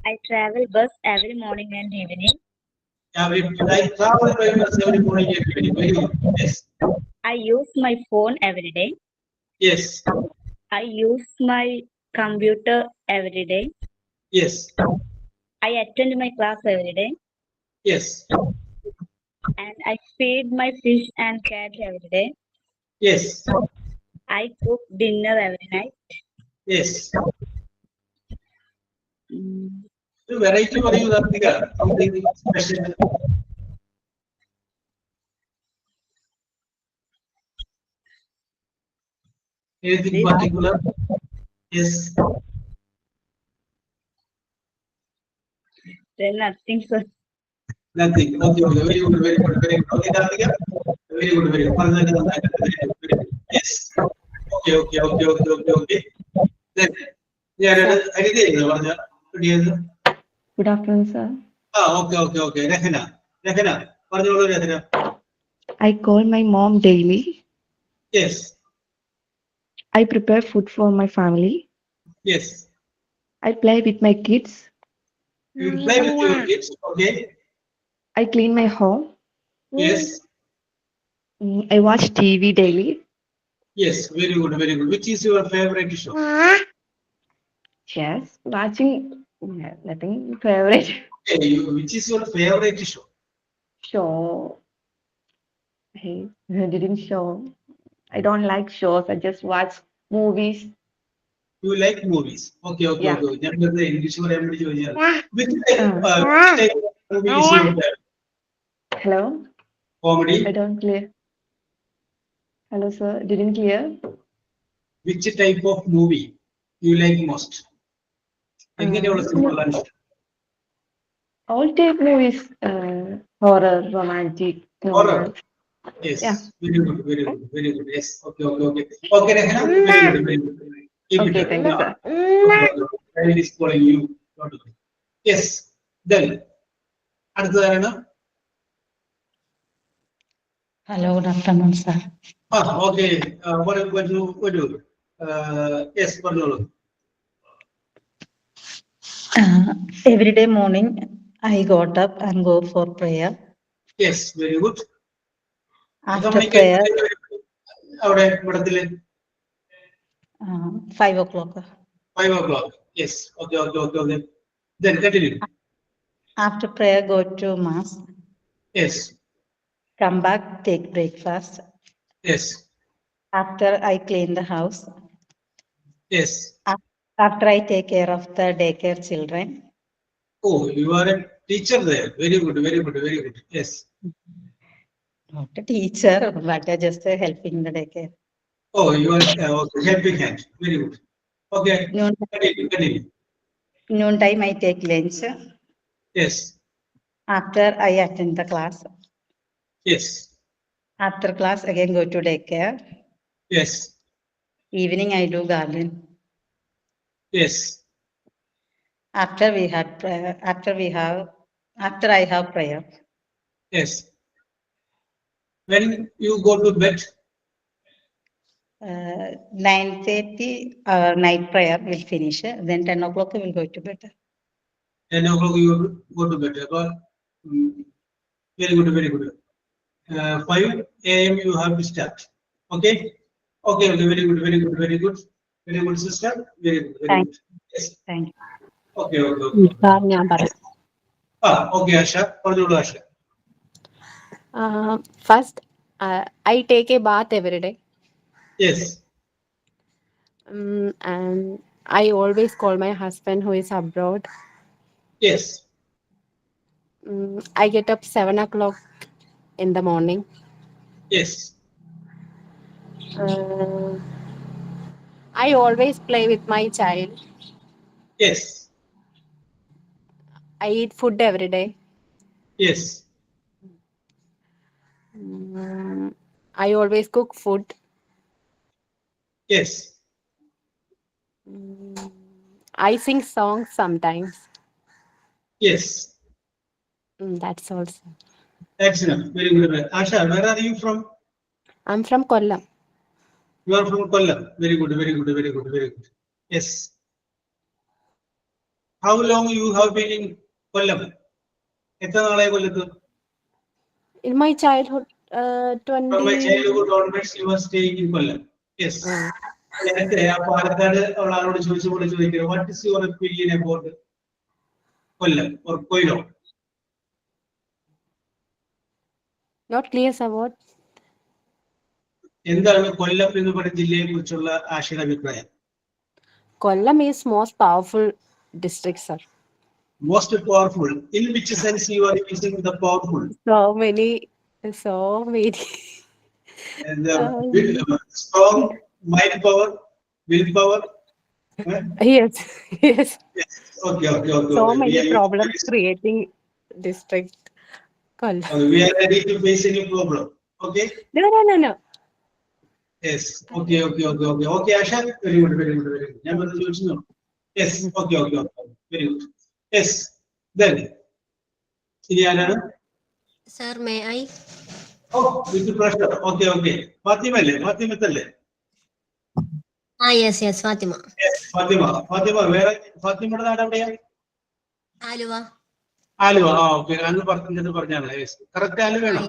I travel bus every morning and evening. I travel by bus every morning and evening. Very good. Yes. I use my phone every day. Yes. I use my computer every day. Yes. I attend my class every day. Yes. And I feed my fish and cat every day. Yes. I cook dinner every night. Yes. Mm, ഒരു variety പറയൂ Karthika something special. Anything particular? Yes. Then nothing, sir. Nothing. Okay, okay. Very good, very good, very good. Okay, Karthika? Very good, very good. പറഞ്ഞത് നന്നായിട്ട്. Very good, very good. Yes. Okay, okay, okay, okay, okay, okay. Then, ഞാനൊരു ഹരിതയല്ലേ പറഞ്ഞ റെഡിയത്? Good afternoon, sir. Okay, okay, okay. Rahana, പറഞ്ഞോളൂ Rahana. I call my mom daily. Yes, I prepare food for my family. yes. I play with my kids. You play with your kids, okay? I clean my home. Yes, I watch TV daily. yes. Very good, very good. Which is your favorite show? Yes, watching nothing favorite Okay, which is your favorite show? show. I didn't show. I don't like shows. I just watch movies. You like movies? Okay, okay, Yeah. okay. ഞാൻ വെറുതെ English പറയാൻ വേണ്ടി ചോദിച്ചതാണ്. Which type of movie is your favorite? Hello, Comedy? I don't clear. Hello, sir. Didn't clear. Which type of movie you like most? എങ്ങനെയുള്ള സിനിമകളാണ് ഇഷ്ടം? All type movies. Horror, romantic. Horror. Romance. Yes. Yeah. Very good, very good, very good. Yes. Okay, okay, okay. Okay, Rehana. Very good, very good. Keep Okay, it thank you, up. sir. Child is calling you. Yes. Then, അടുത്തതാണ്. Hello, good afternoon, sir. Okay. What do? Yes, പറഞ്ഞോളൂ. Every day morning, I got up and go for prayer. Yes, very good. After prayer, അവിടെ ഇവിടത്തില് 5 o'clock. 5 o'clock. Yes. Okay, okay, okay, okay. Then continue. After prayer, go to mass. Yes. Come back, take breakfast. Yes. After I clean the house. Yes. After I take care of the daycare children. Oh, you are a teacher there. Very good, very good, very good. Yes. Not a teacher, but just helping the daycare. Oh, you are okay. Helping hand. Very good. Okay. Noon, Continue. noon time, I take lunch. Yes. After I attend the class. Yes. After class, again go to daycare. Yes. Evening, I do garden. Yes. After we had prayer, after I have prayer. Yes. When you go to bed, 9:30 night prayer will finish. Then 10 o'clock we will go to bed. 10 o'clock you go to bed. Very good, very good. 5 a.m. you have to start. Okay. Okay. Okay. Very good. Very good. Very good. Very good, sister. Very good. Very good. Yes. Thank you. Okay. Okay. Okay. Sir ഞാൻ പറയാം. Okay, Asha. പറഞ്ഞോളൂ ആശ. First, I take a bath every day. Yes. And I always call my husband who is abroad. Yes. I get up 7 o'clock in the morning. Yes. I always play with my child. Yes. I eat food every day. Yes. I always cook food. Yes. I sing songs sometimes. Yes. That's also. Excellent. Very good. Asha, where are you from? I'm from Kollam. You are from Kollam. Very good. Very good. Very good. Very good. Yes. How long you have been in Kollam? എത്ര നാളായി കൊല്ലത്ത്? In my childhood, From my 20. childhood onwards, you are staying in Kollam. Yes. നേരത്തെ ആ പാലക്കാട് ഉള്ള ആളോട് ചോദിച്ചപ്പോൾ ചോദിക്കുന്നത്, what is your opinion about Kollam or Koilom? Not clear, sir. What? എന്താണ് കൊല്ലം എന്ന് പറയുന്ന ജില്ലയെ കുറിച്ചുള്ള ആശയുടെ അഭിപ്രായം? Kollam is most powerful district, sir. Most powerful. In which sense you are using the powerful? So many. And strong mind power, will power. Yes. Yes. Yes. Okay. So many problems creating district Kollam. We are ready to face any problem. Okay. No. Yes. Okay. Okay, Asha. Very good. Number 2. Yes. Okay. Very good. Yes. Then. Sir, may I? Oh, with pressure. Okay. Fatima. Yes, Fatima. Yes, Fatima. Where? Fatima നാട് എവിടെയാ? Aluva. Okay. അന്ന് പറഞ്ഞാണ്. Yes. Correct ആലുവയാണോ?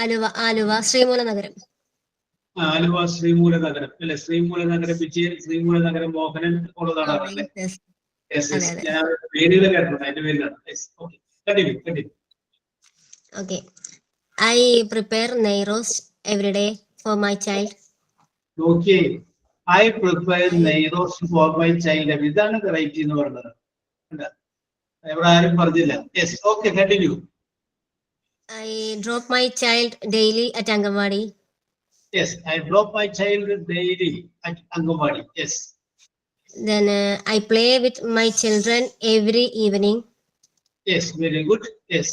Aluva, Srimoolanagaram. Aluva Sreemoolanagaram അല്ലെ? ശ്രീമൂലനഗരം വിജയൻ, ശ്രീമൂലനഗരം മോഹനൻ ഉള്ളതാണ്. Yes. ഞാൻ പേരുകൾ കേട്ടിട്ടുണ്ട്, അതിന്റെ പേരിലാണ്. Continue. Okay. I prepare nairos every day for my child. Okay. I prepare nairos for my child. ഇതാണ് വെറൈറ്റി എന്ന് പറഞ്ഞത്. എവിടെ ആരും പറഞ്ഞില്ല. Yes. Okay. Continue. I drop my child daily at Anganwadi. Yes. I drop my child daily at Anganwadi. Yes. Then I play with my children every evening. Yes. Very good. Yes.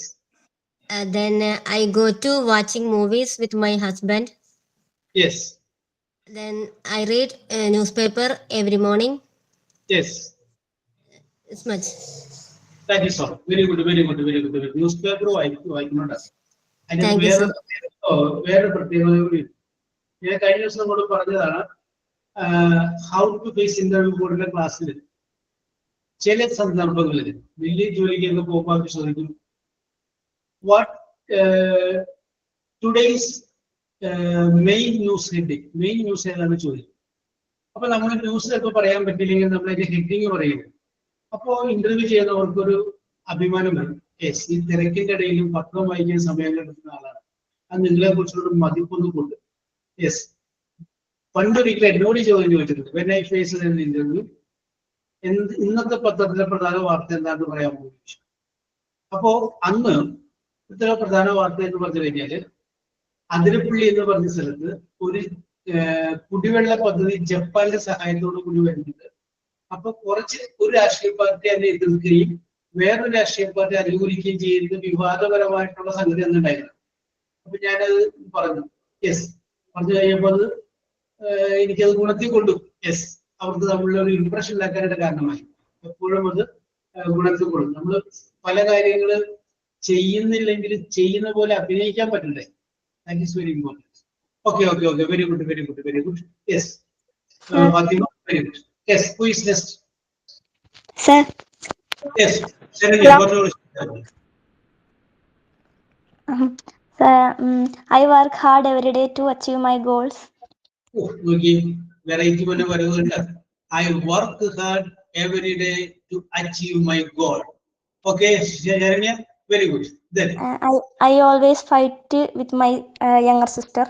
Then I go to watching movies with my husband. Yes. Then I read a newspaper every morning. Yes. It's much. Thank you, sir. Very good. Newspaper വായിക്കുന്നുണ്ട്. Thank you, sir. വേറെ പ്രത്യേകത കൂടി. ഞാൻ കഴിഞ്ഞ ദിവസം നമ്മളോട് പറഞ്ഞതാണ്, how to face interview പോലുള്ള ക്ലാസ്സിൽ ചില സന്ദർഭങ്ങളിൽ വലിയ ജോലിക്കൊക്കെ പോകുമ്പോൾ അവർ ചോദിക്കും, വാട്ട് ടുഡേയ്സ് മെയിൻ ന്യൂസ് ഏതാണ് ചോദിക്കും. അപ്പൊ നമ്മൾ ന്യൂസ് ചിലപ്പോൾ പറയാൻ പറ്റില്ലെങ്കിൽ നമ്മളതിന്റെ ഹെഡിങ് പറയും. അപ്പോൾ ഇന്റർവ്യൂ ചെയ്യുന്നവർക്കൊരു അഭിമാനം വരും. യെസ്, ഈ തിരക്കിന്റെ ഇടയിലും പത്രം വായിക്കാൻ സമയം കണ്ടെത്തുന്ന ആളാണ്, അത് നിങ്ങളെ കുറിച്ചുള്ള മതിപ്പൊന്നും കൊണ്ട്. യെസ്, പണ്ടൊരിക്കലും എന്നോട് ചോദിച്ചിട്ടുണ്ട്, വെൻ ഐ ഫേസ് ഇന്റർവ്യൂ, ഇന്നത്തെ പത്രത്തിലെ പ്രധാന വാർത്ത എന്താണെന്ന് പറയാൻ പോകുന്നു. അപ്പോ അന്ന് ഇത്ര പ്രധാന വാർത്ത എന്ന് പറഞ്ഞു കഴിഞ്ഞാല്, അതിരപ്പള്ളി എന്ന് പറഞ്ഞ സ്ഥലത്ത് ഒരു കുടിവെള്ള പദ്ധതി ജപ്പാന്റെ സഹായത്തോടു കൂടി വരുന്നുണ്ട്. അപ്പൊ ഒരു രാഷ്ട്രീയ പാർട്ടി അതിനെ എതിർക്കുകയും വേറൊരു രാഷ്ട്രീയ പാർട്ടി അനുകൂലിക്കുകയും ചെയ്യുന്ന വിവാദപരമായിട്ടുള്ള സംഗതി അന്നുണ്ടായിരുന്നു. അപ്പൊ ഞാനത് പറഞ്ഞു. യെസ്, പറഞ്ഞു കഴിഞ്ഞപ്പോ അത് എനിക്കത് ഗുണത്തിൽ കൊണ്ടു. യെസ്, അവർക്ക് നമ്മളുടെ ഒരു ഇംപ്രഷൻ ഉണ്ടാക്കാനായിട്ട് കാരണമായി. എപ്പോഴും അത് ഗുണത്തിൽ കൊടുക്കും. നമ്മൾ പല കാര്യങ്ങൾ ചെയ്യുന്നില്ലെങ്കിൽ ചെയ്യുന്ന പോലെ അഭിനയിക്കാൻ പറ്റണ്ടേ? That is very important. Okay. Very good. Yes. Fatima, very good. Yes, who is next? Sir. Yes. Sir, I work hard every day to achieve my goals. Okay. Variety പോലെ പറയുന്നുണ്ട്. I work hard every day to achieve my goal. Okay, Jeremiah, very good. Then I always fight with my younger sister.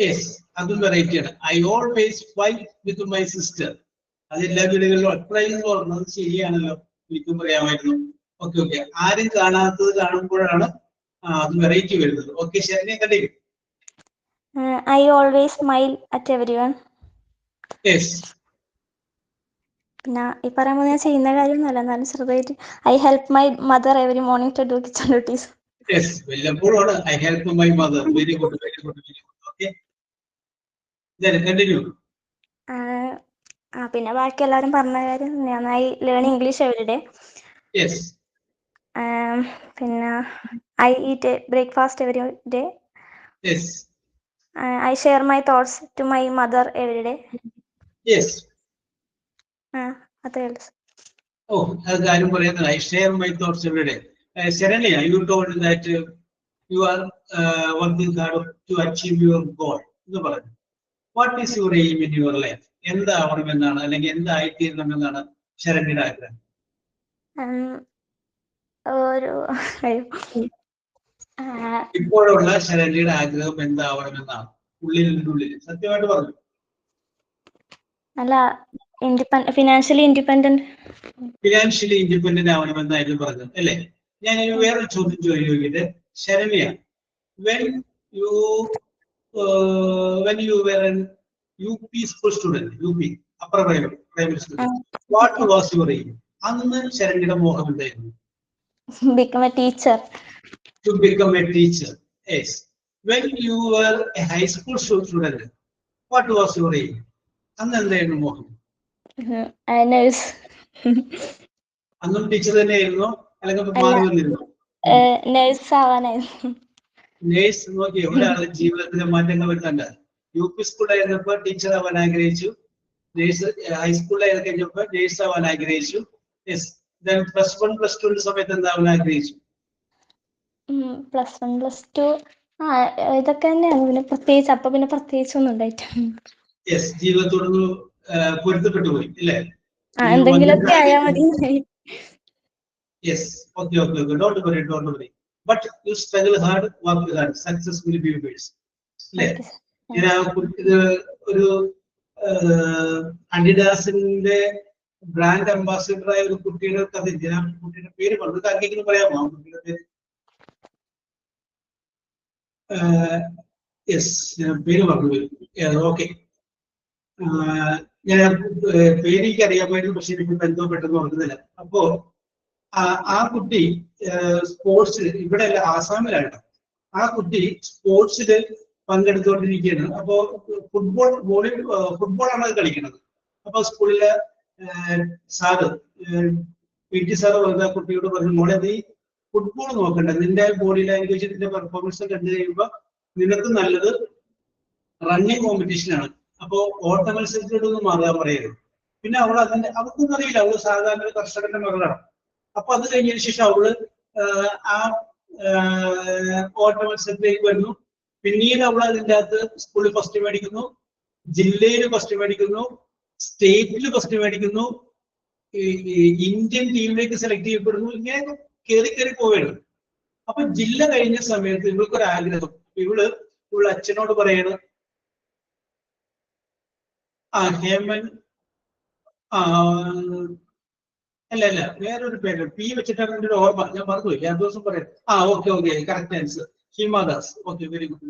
Yes, അതും variety ആണ്. I always fight with my sister. അതെല്ലാ വീടുകളിലും അത്രയും പറഞ്ഞത് ശരിയാണല്ലോ, എനിക്കും പറയാമായിരുന്നു. ഓക്കെ. ആരും കാണാത്തത് കാണുമ്പോഴാണ് അത് വെറൈറ്റി വരുന്നത്. ഓക്കെ, ശരി, continue. I always smile at everyone. Yes. പിന്നെ ഈ പറയുമ്പോൾ ഞാൻ ചെയ്യുന്ന കാര്യമൊന്നുമല്ല, എന്നാലും ചെറുതായിട്ട് I help my mother every morning to do kitchen duties. Yes, വല്ലപ്പോഴാണ് I help my mother. Very good, very good, very good. Okay, continue. പിന്നെ ബാക്കി എല്ലാവരും പറഞ്ഞ കാര്യം തന്നെയാണ്. I learn English every day. Yes. പിന്നെ I eat breakfast every day. Yes. I share my thoughts to my mother every day. Yes. അത്രേ ഉള്ളൂ. Oh, അത് കാര്യം പറയുന്നത് I share my thoughts every day. Saranya, U told that you are working hard to achieve your goal എന്ന് പറഞ്ഞു. What is your aim in your life? എന്താവണമെന്നാണ്, അല്ലെങ്കിൽ എന്തായിത്തീരണമെന്നാണ് ശരണ്യയുടെ ആഗ്രഹം? ഇപ്പോഴുള്ള ശരണ്യയുടെ ആഗ്രഹം എന്താവണമെന്നാണ്? ഉള്ളിൽ സത്യമായിട്ട് പറഞ്ഞു. അല്ല, ഫിനാൻഷ്യലി ഇൻഡിപെൻഡന്റ്. ഫിനാൻഷ്യലി ഇൻഡിപെൻഡന്റ് ആവണമെന്നായിരുന്നു പറഞ്ഞത് അല്ലേ? ഞാൻ വേറൊരു ചോദ്യം ചോദിക്കട്ടെ Saranya. when you were an UP school student, UP upper primary student, what was your aim? അന്ന് ശരണ്യയുടെ മോഹം എന്തായിരുന്നു? become a teacher. To become a teacher. Yes. When you were a high school student, what was your aim? അന്ന് എന്തായിരുന്നു മോഹം? nurse. അന്നും teacher തന്നെയായിരുന്നോ അല്ലെങ്കിൽ മാറി വന്നിരുന്നോ? nurse ആവാനായിരുന്നു. Nurse. നോക്കി, ഒരാളുടെ ജീവിതത്തിലെ മാറ്റങ്ങൾ വരുത്തണ്ട. UP സ്കൂളിലായിരുന്നപ്പോ ടീച്ചർ ആവാൻ ആഗ്രഹിച്ചു, നേഴ്സ് ഹൈസ്കൂളിലായി കഴിഞ്ഞപ്പോ നേഴ്സ് ആവാൻ ആഗ്രഹിച്ചു. യെസ്. +1 +2 സമയത്ത് എന്താവാൻ ആഗ്രഹിച്ചു? +1 +2 ഇതൊക്കെ തന്നെയാണ്. പിന്നെ പ്രത്യേകിച്ചൊന്നും ഉണ്ടായിട്ടില്ല. യെസ്, ജീവിതത്തോടൊന്ന് പൊരുത്തപ്പെട്ടു പോയി അല്ലേ? എന്തെങ്കിലുമൊക്കെ ആയാൽ മതി. Yes. Okay, don't worry. But you struggle hard, work hard, success will be yours. അല്ലേ? ഒരു അഡിഡാസിന്റെ ബ്രാൻഡ് അംബാസിഡർ ആയ ഒരു കുട്ടിയുടെ കഥ. കുട്ടിയുടെ പേര് പറഞ്ഞു, ആർക്കെങ്കിലും പറയാമോ കുട്ടിയുടെ പേര്? യെസ്, പേര് പറഞ്ഞു. ഓക്കെ, ഞാൻ പേര് എനിക്ക് അറിയാമായിരുന്നു, പക്ഷെ എനിക്ക് എന്തോ പെട്ടെന്ന് ഓർക്കുന്നില്ല. അപ്പോ ആ കുട്ടി സ്പോർട്സിൽ, ഇവിടെ അല്ല ആസാമിലാണ്, ആ കുട്ടി സ്പോർട്സിൽ പങ്കെടുത്തുകൊണ്ടിരിക്കുകയാണ്. അപ്പോ ഫുട്ബോളാണ് അത് കളിക്കുന്നത്. അപ്പൊ സ്കൂളിലെ സാറ്, PT സാറ് പറഞ്ഞ കുട്ടിയോട് പറഞ്ഞു, മോളെ നീ ഫുട്ബോൾ നോക്കണ്ട, നിന്റെ ബോഡി ലാംഗ്വേജ്, നിന്റെ പെർഫോമൻസ് കണ്ടു കഴിയുമ്പോ നിനക്ക് നല്ലത് റണ്ണിങ് കോമ്പറ്റീഷനാണ്. അപ്പോ ഓട്ട മത്സരത്തിലോട്ടൊന്നും മാറാൻ പറയരുത്. പിന്നെ അവൾക്കൊന്നും അറിയില്ല, അവള് സാധാരണ ഒരു കർഷകന്റെ മകളാണ്. അപ്പൊ അത് കഴിഞ്ഞതിന് ശേഷം അവള് ആ ഓട്ട മത്സരത്തിലേക്ക് വരുന്നു. പിന്നീട് അവൾ അതിൻ്റെ അകത്ത് സ്കൂളിൽ ഫസ്റ്റ് മേടിക്കുന്നു, ജില്ലയിൽ ഫസ്റ്റ് മേടിക്കുന്നു, സ്റ്റേറ്റിൽ ഫസ്റ്റ് മേടിക്കുന്നു, ഇന്ത്യൻ ടീമിലേക്ക് സെലക്ട് ചെയ്യപ്പെടുന്നു. ഇങ്ങനെ കയറി പോവുകയാണ്. അപ്പൊ ജില്ല കഴിഞ്ഞ സമയത്ത് ഇവൾക്കൊരാഗ്രഹം. ഇവള് അച്ഛനോട് പറയാണ്, ഹേമൻ, അല്ല വേറൊരു പേര് P വെച്ചിട്ടാണ് എൻ്റെ ഒരു ഓർമ്മ, ഞാൻ മറന്നുപോയി. ഞാൻ ദിവസം പറയാം. Okay, correct answer Hima Das. Okay, very good.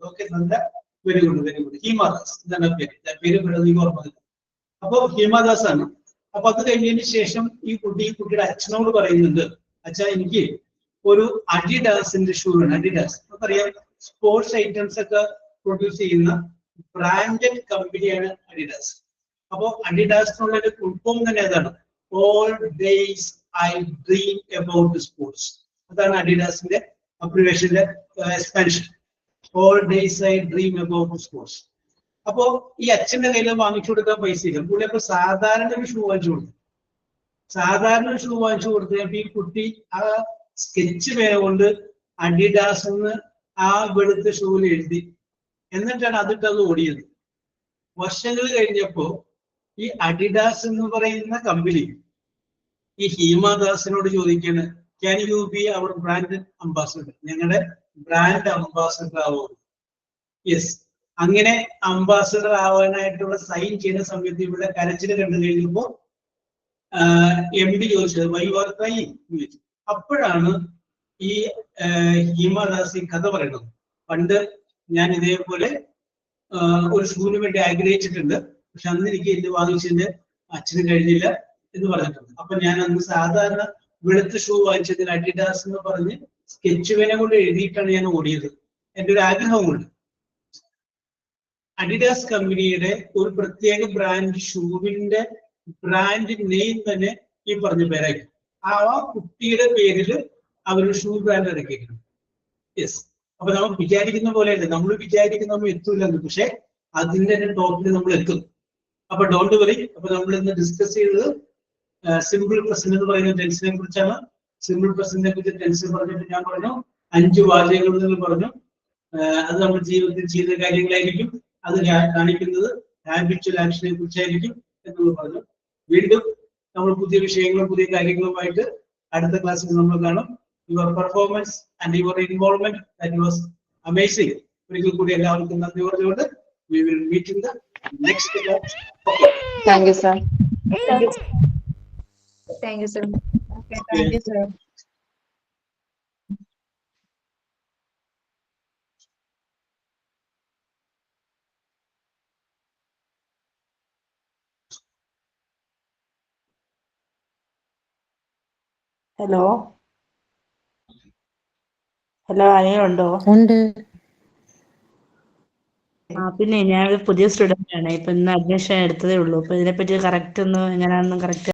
Okay, നല്ല വെരി ഗുഡ്. ഹിമാദാസ് എന്നാണ് പേര് ഓർമ്മ. അപ്പൊ ഹിമാദാസ് ആണ്. അപ്പൊ അത് കഴിഞ്ഞതിന് ശേഷം ഈ കുട്ടിയുടെ അച്ഛനോട് പറയുന്നുണ്ട്, അച്ഛാ എനിക്ക് ഒരു അഡിഡാസിന്റെ ഷൂ ആണ്. അഡിഡാസ് നമുക്കറിയാം, സ്പോർട്സ് ഐറ്റംസ് ഒക്കെ പ്രൊഡ്യൂസ് ചെയ്യുന്ന ബ്രാൻഡഡ് കമ്പനിയാണ് അഡിഡാസ്. അപ്പോ അഡിഡാസിനുള്ള ഒരു ഫുൾഫോം തന്നെ അതാണ്, all days I dream about sports. അതാണ് അഡിഡാസിന്റെ അബ്രിവേഷന്റെ expansion. all days I dream about sports. അപ്പോ ഈ അച്ഛന്റെ കയ്യിൽ വാങ്ങിച്ചു കൊടുക്കാൻ പൈസ ഇല്ല. പുള്ളി അപ്പൊ സാധാരണ ഒരു ഷൂ വാങ്ങിച്ചു കൊടുത്തു. ഈ കുട്ടി ആ സ്കെച്ച് പേന കൊണ്ട് അഡിഡാസ് എന്ന് ആ വെളുത്ത ഷൂവിൽ എഴുതി. എന്നിട്ടാണ് അതിട്ടത് ഓടിയത്. വർഷങ്ങൾ കഴിഞ്ഞപ്പോ ഈ അഡിഡാസ് എന്ന് പറയുന്ന കമ്പനി ഈ ഹിമാദാസിനോട് ചോദിക്കാണ്, can you be our brand ambassador? ഞങ്ങളുടെ ബ്രാൻഡ് അംബാസിഡർ ആവോ? യെസ്. അങ്ങനെ അംബാസിഡർ ആവാനായിട്ടുള്ള സൈൻ ചെയ്യുന്ന സമയത്ത് ഇവിടെ കരച്ചിൽ കണ്ടു കഴിഞ്ഞപ്പോ MD ചോദിച്ചത്, വൈ യു ആർ ക്രൈയിങ് ചോദിച്ചു. അപ്പോഴാണ് ഈ ഹിമാദാസ് ഈ കഥ പറയുന്നത്. പണ്ട് ഞാൻ ഇതേപോലെ ഒരു ഷൂവിന് വേണ്ടി ആഗ്രഹിച്ചിട്ടുണ്ട്, പക്ഷെ അന്ന് എനിക്ക് ഇത് വാങ്ങിച്ചതിന്റെ അച്ഛന് കഴിഞ്ഞില്ല എന്ന് പറഞ്ഞിട്ടുണ്ട്. അപ്പൊ ഞാൻ അന്ന് സാധാരണ വെളുത്ത ഷൂ വാങ്ങിച്ചതിന് അഡിഡാസ് എന്ന് പറഞ്ഞ് സ്കെച്ച് പേന കൊണ്ട് എഴുതിയിട്ടാണ് ഞാൻ ഓടിയത്. എൻ്റെ ഒരു ആഗ്രഹം കൊണ്ട്. അഡിഡാസ് കമ്പനിയുടെ ഒരു പ്രത്യേക ബ്രാൻഡ് ഷൂവിന്റെ ബ്രാൻഡ് നെയിം തന്നെ ഈ പറഞ്ഞ പേരായിരിക്കും. ആ കുട്ടിയുടെ പേരിൽ അവര് ഷൂ ബ്രാൻഡ് ഇറക്കിയിട്ടുണ്ട്. യെസ്. അപ്പൊ നമ്മൾ വിചാരിക്കുന്ന പോലെയല്ല, നമ്മൾ വിചാരിക്കുന്ന നമ്മൾ എത്തൂലെന്ന്, പക്ഷെ അതിന്റെ ടോപ്പിൽ നമ്മൾ എത്തും. അപ്പൊ ഡോണ്ട് വറി. അപ്പൊ നമ്മൾ ഇന്ന് ഡിസ്കസ് ചെയ്തത് സിമ്പിൾ പ്രസന്റ് എന്ന് പറയുന്ന ടെൻസിനെ കുറിച്ചാണ്. സിമ്പിൾ പ്രസന്റിനെ കുറിച്ച് ടെൻസ് പറഞ്ഞിട്ട് ഞാൻ പറഞ്ഞു 5 വാചകങ്ങൾ പറഞ്ഞു. അത് നമ്മൾ ജീവിതത്തിൽ ചെയ്ത കാര്യങ്ങളായിരിക്കും. അത് കാണിക്കുന്നത് ഹാബിച്വൽ ആക്ഷനെ കുറിച്ചായിരിക്കും എന്ന് പറഞ്ഞു. വീണ്ടും നമ്മൾ പുതിയ വിഷയങ്ങളും പുതിയ കാര്യങ്ങളുമായിട്ട് അടുത്ത ക്ലാസ്സിൽ നമ്മൾ കാണും. Your performance and your involvement that was amazing. ഒരിക്കൽ കൂടി എല്ലാവർക്കും നന്ദി പറഞ്ഞുകൊണ്ട് we will meet in the next class. Okay. Thank you, sir. Thank you, sir. Okay, thank you, sir. Hello hello, ആരെയുണ്ടോ? ഉണ്ട്. പിന്നെ ഞാൻ ഒരു പുതിയ സ്റ്റുഡന്റ് ആണ്. ഇപ്പൊ ഇന്ന് അഡ്മിഷൻ എടുത്തതേ ഉള്ളൂ. അപ്പൊ ഇതിനെപ്പറ്റി കറക്റ്റ് ഒന്ന് എങ്ങനെയാണെന്നും കറക്റ്റ്